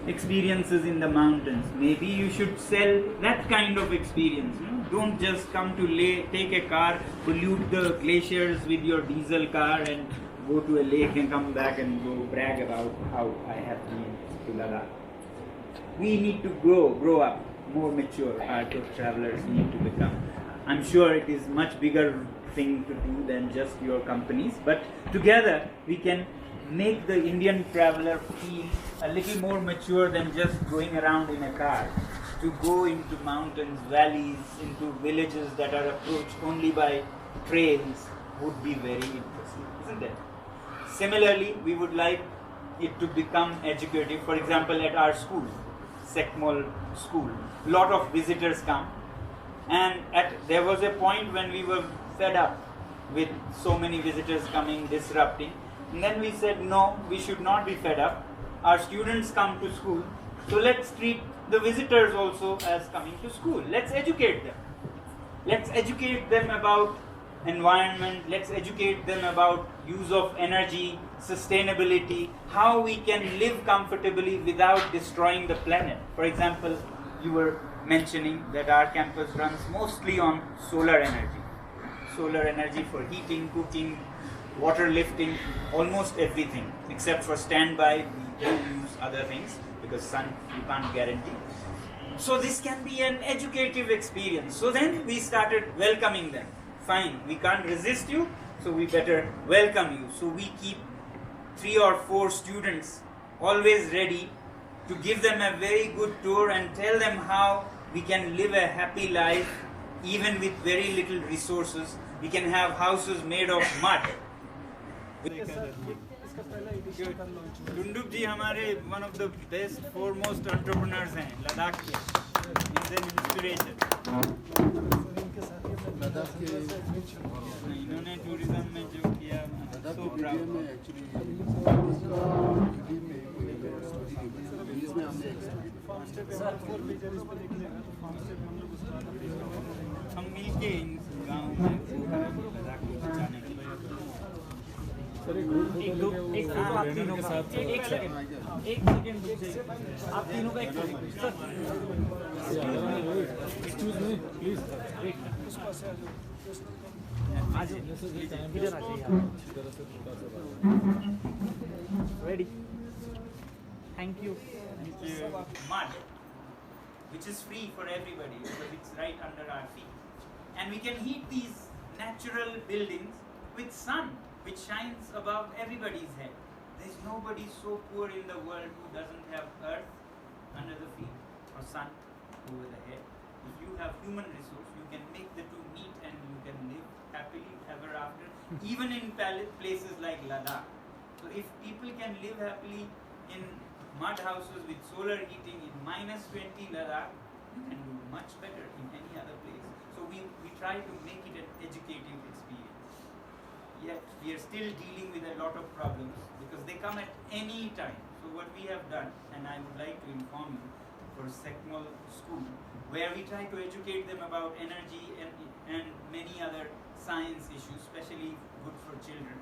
experiences in the mountains. Maybe you should sell that kind of experience. Don't just come to Leh, take a car, pollute the glaciers with your diesel car and go to a lake and come back and go brag about how I have been to Ladakh. We need to grow up, more mature. Our travelers need to become. I'm sure it is much bigger thing to do than just your companies, but together we can make the Indian traveler feel a little more mature than just going around in a car. To go into mountains, valleys, into villages that are approached only by trains would be very interesting, isn't it? Similarly, we would like it to become educative. For example, at our school, Sekmol school, a lot of visitors come, and there was a point when we were fed up with so many visitors coming, disrupting, and then we said no, we should not be fed up. Our students come to school, so let's treat the visitors also as coming to school. Let's educate them. Let's educate them about environment, let's educate them about use of energy, sustainability, how we can live comfortably without destroying the planet. For example, you were mentioning that our campus runs mostly on solar energy. Solar energy for heating, cooking, water lifting, almost everything. Except for standby, we do use other things because sun you can't guarantee. So this can be an educative experience. So then we started welcoming them. Fine, we can't resist you, so we better welcome you. So we keep 3 or 4 students always ready to give them a very good tour and tell them how we can live a happy life even with very little resources. We can have houses made of mud. Dunduk ji हमारे one of the best foremost entrepreneurs हैं लद्दाख के. He's an inspiration. इन्होंने tourism में जो किया, so proud. हम मिलके इन गाँव में लद्दाख को बचाने के लिए एक फोटो आप तीनों के साथ एक सेकंड आप तीनों का एक एक्सक्यूज मी प्लीज इधर आ जाइए ready thank you mud, which is free for everybody because it's right under our feet, and we can heat these natural buildings with sun which shines above everybody's head. There's nobody so poor in the world who doesn't have earth under the feet or sun over the head. If you have human resource, you can make the two meet and you can live happily ever after, even in places like Ladakh. So if people can live happily in mud houses with solar heating in -20 Ladakh, you can do much better in any other place. So we try to make it an educative experience. Yet we are still dealing with a lot of problems because they come at any time. So what we have done, and I would like to inform you, for Sekmol school, where we try to educate them about energy and many other science issues, especially good for children.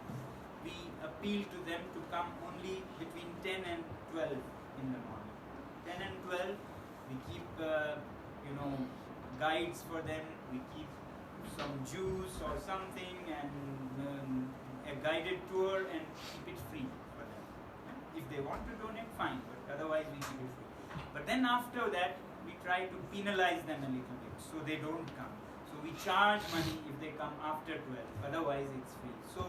We appeal to them to come only between 10 and 12 in the morning. 10 and 12, we keep guides for them. We keep some juice or something and a guided tour and keep it free for them. If they want to donate, fine, but otherwise we keep it free. But then after that, we try to penalize them a little bit so they don't come. So we charge money if they come after 12, otherwise it's free. So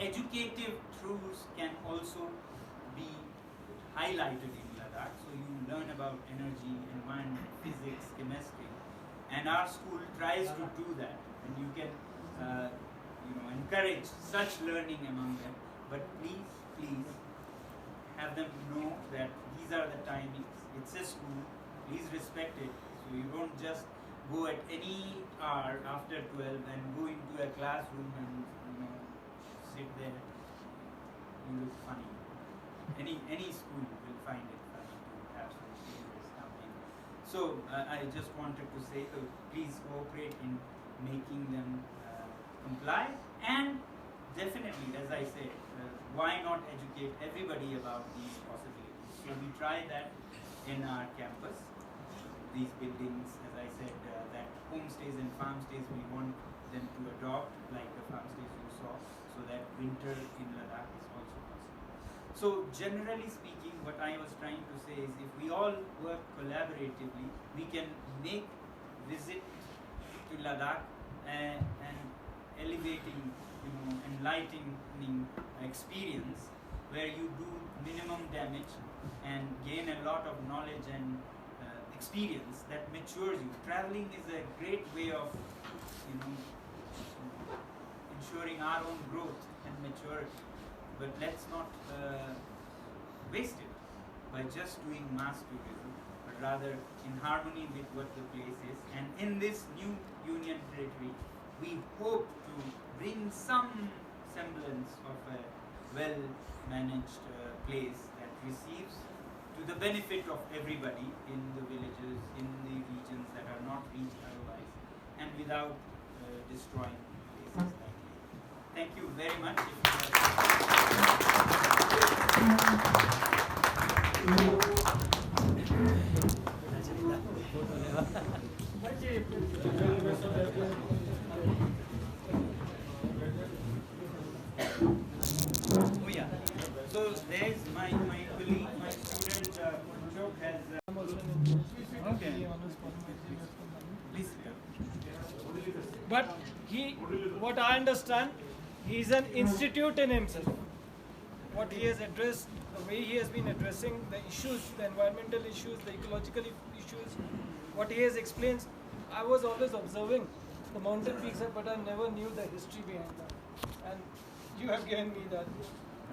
educative truths can also be highlighted in Ladakh. So you learn about energy, environment, physics, chemistry, and our school tries to do that. And you can, encourage such learning among them. But please have them know that these are the timings. It's a school. Please respect it. So you don't just go at any hour after 12 and go into a classroom and sit there. You look funny. Any school will find it funny to have some students come in. So I just wanted to say, please cooperate in making them comply, and definitely, as I said, why not educate everybody about these possibilities? So we try that in our campus. These buildings, as I said, that homestays and farm stays, we want them to adopt like the farm stays you saw, so that winter in Ladakh is also possible. So generally speaking, what I was trying to say is, if we all work collaboratively, we can make visit to Ladakh an elevating, enlightening experience where you do minimum damage and gain a lot of knowledge and experience that matures you. Traveling is a great way of, ensuring our own growth and maturity. But let's not waste it by just doing mass tourism, but rather in harmony with what the place is. And in this new union territory, we hope to bring some semblance of a well-managed place that receives to the benefit of everybody in the villages, in the regions that are not reached otherwise, and without destroying places like this. Thank you very much. Oh yeah. So there is my colleague, my student Wangchuk has. Okay. Please. But what I understand, he is an institute in himself. What he has addressed, the way he has been addressing the issues, the environmental issues, the ecological issues, what he has explained, I was always observing the mountain peaks, but I never knew the history behind that. And you have given me that.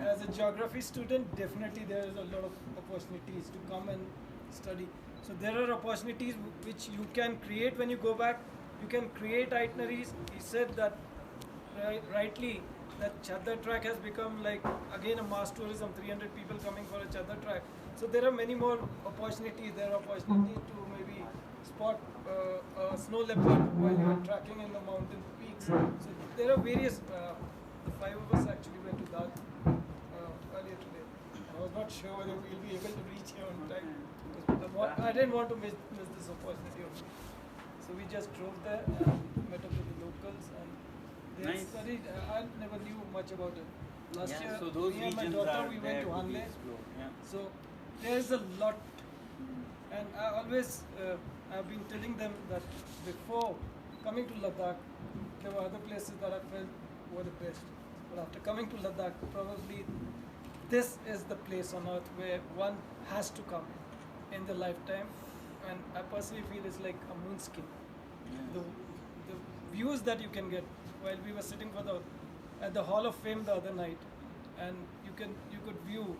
As a geography student, definitely there is a lot of opportunities to come and study. So there are opportunities which you can create when you go back. You can create itineraries. He said that rightly, that Chadar track has become like again a mass tourism, 300 people coming for a Chadar track. So there are many more opportunities. There are opportunities to maybe spot a snow leopard while you are tracking in the mountain peaks. So there are various, the five of us actually went to that earlier today. I was not sure whether we will be able to reach here on time. I didn't want to miss this opportunity. So we just drove there and met up with the locals, and they studied. I never knew much about it. Last year, so those me and my regions daughter, are we went to there to be Hanle. explored, yeah. So there is a lot, and I always I've been telling them that before coming to Ladakh, there were other places that I felt were the best. But after coming to Ladakh, probably this is the place on earth where one has to come in the lifetime. And I personally feel it's like a moonscape. The views that you can get while we were sitting at the Hall of Fame the other night, and you could view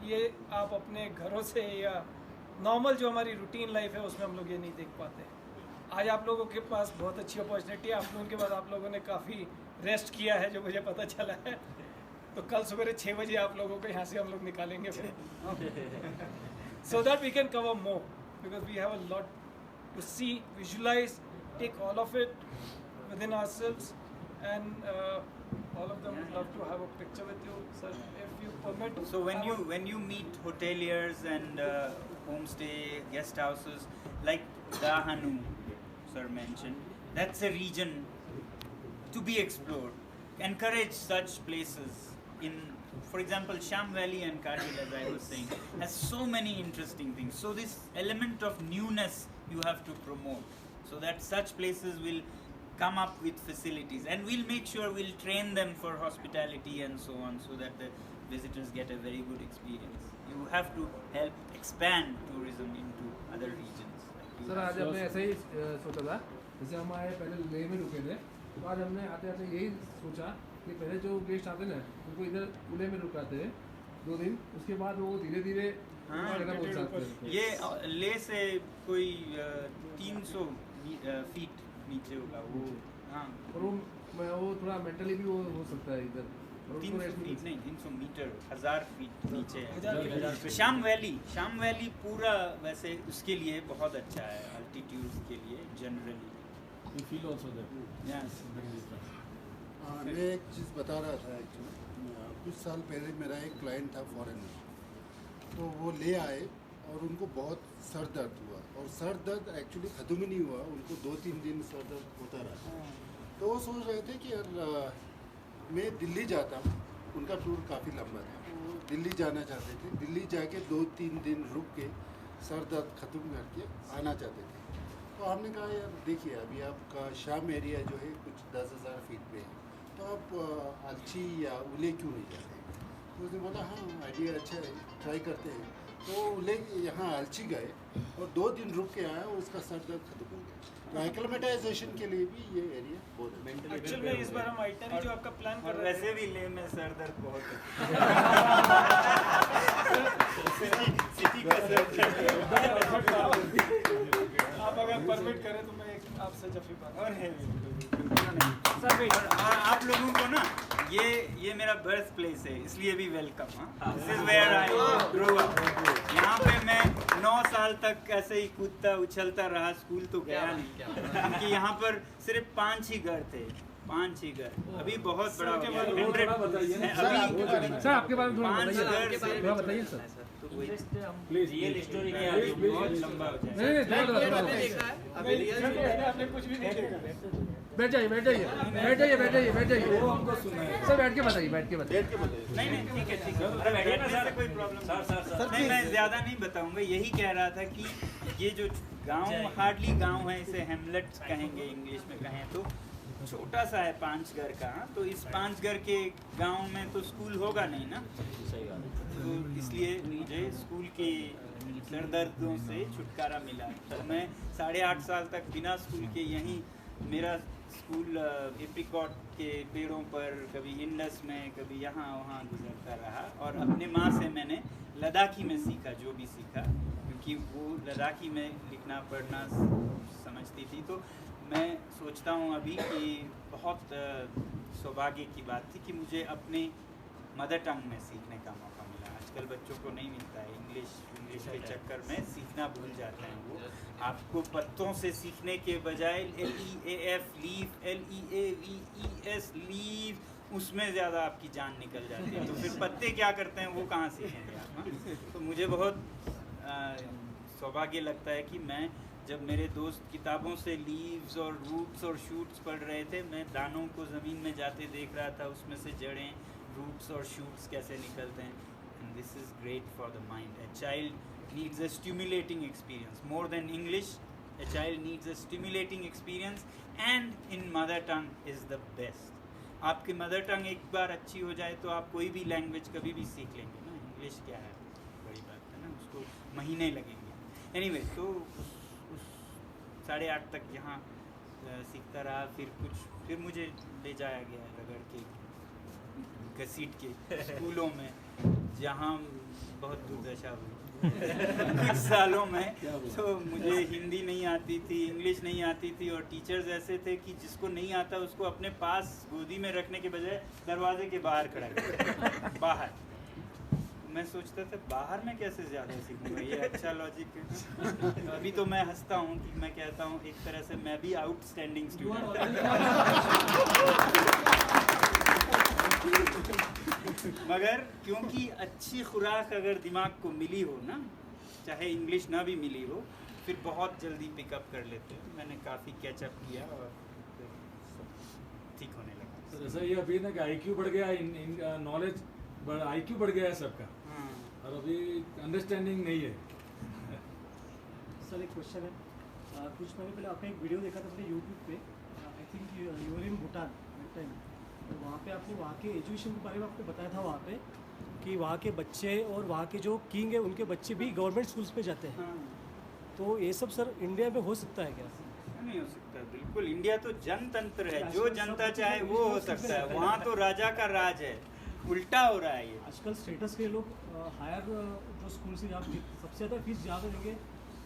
ये आप अपने घरों से या normal जो हमारी routine life है उसमें हम लोग ये नहीं देख पाते। आज आप लोगों के पास बहुत अच्छी अपॉर्चुनिटी है। आफ्टरनून के बाद आप लोगों ने काफ़ी रेस्ट किया है जो मुझे पता चला है। तो कल सुबह 6 बजे आप लोगों को यहाँ से हम लोग निकालेंगे फिर so that we can cover more, because we have a lot to see, visualize, take all of it within ourselves, and all of them would love to have a picture with you, sir, if you permit. So when you meet hoteliers and homestay guest houses like Dahanu, sir mentioned, that's a region to be explored. Encourage such places. For example, Sham Valley and Kargil, as I was saying, has so many interesting things. So this element of newness you have to promote, so that such places will come up with facilities, and we'll make sure we'll train them for hospitality and so on, so that the visitors get a very good experience. You have to help expand tourism into other regions. Sir आज हमने ऐसा ही सोचा था, जैसे हम आए पहले लेह में रुके थे, तो आज हमने आते आते यही सोचा कि पहले जो गेस्ट आते ना उनको इधर उले में रुकाते हैं 2 दिन, उसके बाद वो धीरे धीरे पहुँच जाते हैं। ये ले से कोई 300 फीट नीचे होगा वो। हाँ, और वो थोड़ा मेंटली भी वो हो सकता है इधर। 300 फीट नहीं, 300 मीटर, 1000 फीट नीचे है। शाम वैली पूरा वैसे उसके लिए बहुत अच्छा है, अल्टीट्यूड के लिए generally. You feel also that. Yes. मैं एक चीज़ बता रहा था एक्चुअली, कुछ साल पहले मेरा एक क्लाइंट था फॉरेनर, तो वो ले आए और उनको बहुत सर दर्द हुआ, और सर दर्द एक्चुअली ख़त्म ही नहीं हुआ, उनको 2-3 दिन सर दर्द होता रहा। तो वो सोच रहे थे कि यार मैं दिल्ली जाता हूँ, उनका टूर काफ़ी लंबा था, वो दिल्ली जाना चाहते थे, दिल्ली जाके 2-3 दिन रुक के सर दर्द ख़त्म करके आना चाहते थे। तो हमने कहा यार देखिए अभी आपका शाम एरिया जो है कुछ 10,000 फीट पे है, तो आप अलची या उले क्यों नहीं जाते? तो उसने बोला हाँ आइडिया अच्छा है, ट्राई करते हैं। तो उले यहाँ अलची गए और 2 दिन रुक के आया, उसका सर दर्द खत्म हो गया। तो एक्लेमेटाइजेशन के लिए भी ये एरिया बहुत है। एक्चुअल में इस बार हम आइटनरी जो आपका प्लान कर रहे हैं, वैसे भी ले में सर दर्द बहुत है। सिटी का सर दर्द। आप अगर परमिट करें तो मैं आपसे जफी बात और है सर। आप लोगों को ना ये मेरा बर्थ प्लेस है, इसलिए भी welcome. This is where I grow up. यहाँ पे मैं 9 साल तक ऐसे ही कूदता उछलता रहा, स्कूल तो गया नहीं, क्योंकि यहाँ पर सिर्फ 5 ही घर थे, 5 ही घर। अभी बहुत बड़ा हो गया, 100 सर आपके बारे में 5 घर से थोड़ा बताइए सर। प्लीज रियल स्टोरी नहीं आती, बहुत लंबा हो जाएगा। आपने कुछ भी नहीं देखा। बैठ जाइए सर, बैठ के बताइए। नहीं ठीक है। बैठने से कोई प्रॉब्लम नहीं, मैं ज़्यादा नहीं बताऊंगा। यही कह रहा था कि ये जो गांव हार्डली गांव है, इसे हेमलेट कहेंगे इंग्लिश में कहें तो, छोटा सा है 5 घर का। तो इस 5 घर के गांव में तो स्कूल होगा नहीं ना, तो इसलिए मुझे स्कूल के दर्दों से छुटकारा मिला। तो मैं 8.5 साल तक बिना स्कूल के यहीं, मेरा स्कूल एप्रिकॉट के पेड़ों पर, कभी इंडस में, कभी यहाँ वहाँ गुजरता रहा। और अपने माँ से मैंने लद्दाखी में सीखा जो भी सीखा, क्योंकि वो लद्दाखी में लिखना पढ़ना समझती थी। तो मैं सोचता हूँ अभी कि बहुत सौभाग्य की बात थी कि मुझे अपने मदर टंग में सीखने का मौका मिला। आजकल बच्चों को नहीं मिलता है। इंग्लिश के चक्कर में सीखना भूल जाते हैं वो। आपको पत्तों से सीखने के बजाय LEAF लीफ, LEAVES लीव, उसमें ज़्यादा आपकी जान निकल जाती है। तो फिर पत्ते क्या करते हैं वो कहाँ सीखेंगे आप? तो मुझे बहुत सौभाग्य लगता है कि मैं, जब मेरे दोस्त किताबों से लीव्स और रूट्स और शूट्स पढ़ रहे थे, मैं दानों को ज़मीन में जाते देख रहा था, उसमें से जड़ें, रूट्स और शूट्स कैसे निकलते हैं। And this is great for the mind. A child needs a stimulating experience. More than English, a child needs a stimulating experience, and in mother tongue is the best. आपकी mother tongue एक बार अच्छी हो जाए तो आप कोई भी language कभी भी सीख लेंगे ना। इंग्लिश क्या है, बड़ी बात है ना, उसको महीने लगेंगे। एनीवे, तो उस 8.5 तक यहाँ सीखता रहा। फिर मुझे ले जाया गया रगड़ के, घसीट के स्कूलों में, जहाँ बहुत दुर्दशा हुई कुछ सालों में। तो मुझे हिंदी नहीं आती थी, इंग्लिश नहीं आती थी, और टीचर्स ऐसे थे कि जिसको नहीं आता उसको अपने पास गोदी में रखने के बजाय दरवाजे के बाहर खड़ा कर, बाहर। मैं सोचता था बाहर में कैसे ज़्यादा सीखूंगा, ये अच्छा लॉजिक है। तो अभी तो मैं हंसता हूँ कि मैं कहता हूँ एक तरह से मैं भी आउटस्टैंडिंग स्टूडेंट। मगर क्योंकि अच्छी खुराक अगर दिमाग को मिली हो ना, चाहे इंग्लिश ना भी मिली हो, फिर बहुत जल्दी पिकअप कर लेते हैं। मैंने काफ़ी कैचअप किया और ठीक होने लगा। सर ऐसा ये अभी ना कि IQ बढ़ गया, नॉलेज IQ बढ़ गया है सबका, और अभी अंडरस्टैंडिंग नहीं है। सर एक क्वेश्चन है, कुछ महीने पहले आपने एक वीडियो देखा था अपने यूट्यूब पे, I think you in Bhutan time, तो वहाँ पे आपने वहाँ के एजुकेशन के बारे में आपको बताया था वहाँ पे कि वहाँ के बच्चे और वहाँ के जो किंग है उनके बच्चे भी गवर्नमेंट स्कूल्स पे जाते हैं। तो ये सब सर इंडिया में हो सकता है क्या? नहीं हो सकता, बिल्कुल। इंडिया तो जनतंत्र है, जो जनता चाहे वो हो सकता है। वहाँ तो राजा का राज है, उल्टा हो रहा है ये। आजकल स्टेटस के लोग हायर जो स्कूल से जहाँ सबसे ज़्यादा फीस जहाँ पे देंगे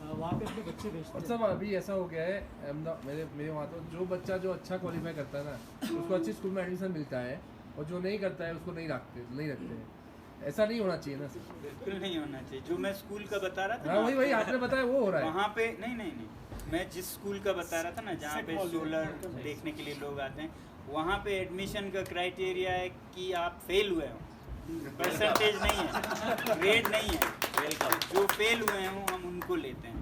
वहाँ पे अपने बच्चे भेजते और हैं। सब अभी ऐसा हो गया है मेरे वहाँ तो जो बच्चा जो अच्छा क्वालिफाई करता है ना उसको अच्छे स्कूल में एडमिशन मिलता है, और जो नहीं करता है उसको नहीं रखते हैं। ऐसा नहीं होना चाहिए ना सर। बिल्कुल नहीं होना चाहिए। जो मैं स्कूल का बता रहा था हाँ, वही आपने बताया वो हो रहा है वहाँ पे। नहीं, मैं जिस स्कूल का बता रहा था ना, जहाँ पे सोलर देखने के लिए लोग आते हैं, वहाँ पे एडमिशन का क्राइटेरिया है कि आप फेल हुए हो, परसेंटेज नहीं है, ग्रेड नहीं है। जो फेल हुए हों हम उनको लेते हैं।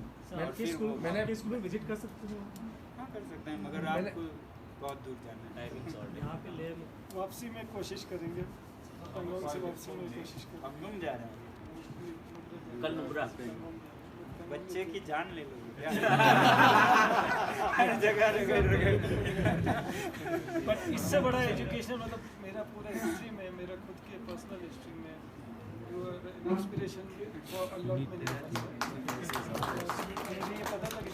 मैंने स्कूल में विजिट कर सकते हैं? हाँ, कर सकते हैं, मगर आपको बहुत दूर जाना है। यहाँ पे ले वापसी में कोशिश करेंगे, पैंगोंग से वापसी में कोशिश करेंगे। अब घूम जा रहे हैं कल नुब्रा बच्चे की जान ले लोगे क्या? हर जगह बट इससे बड़ा एजुकेशन मतलब मेरा पूरा हिस्ट्री में, मेरा खुद के पर्सनल हिस्ट्री में inspiration for a lot many मुझे ये पता था कि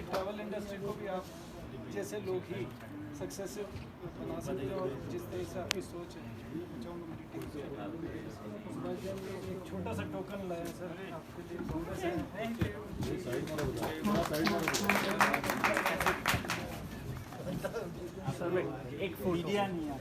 ट्रैवल इंडस्ट्री को भी आप जैसे लोग ही सक्सेसिव बना सकते हो, और जिस तरह से आपकी सोच है। चाहूँगा मेरी टीम से एक छोटा सा टोकन लाया सर आपके लिए। Thank you. एक मीडिया नहीं है।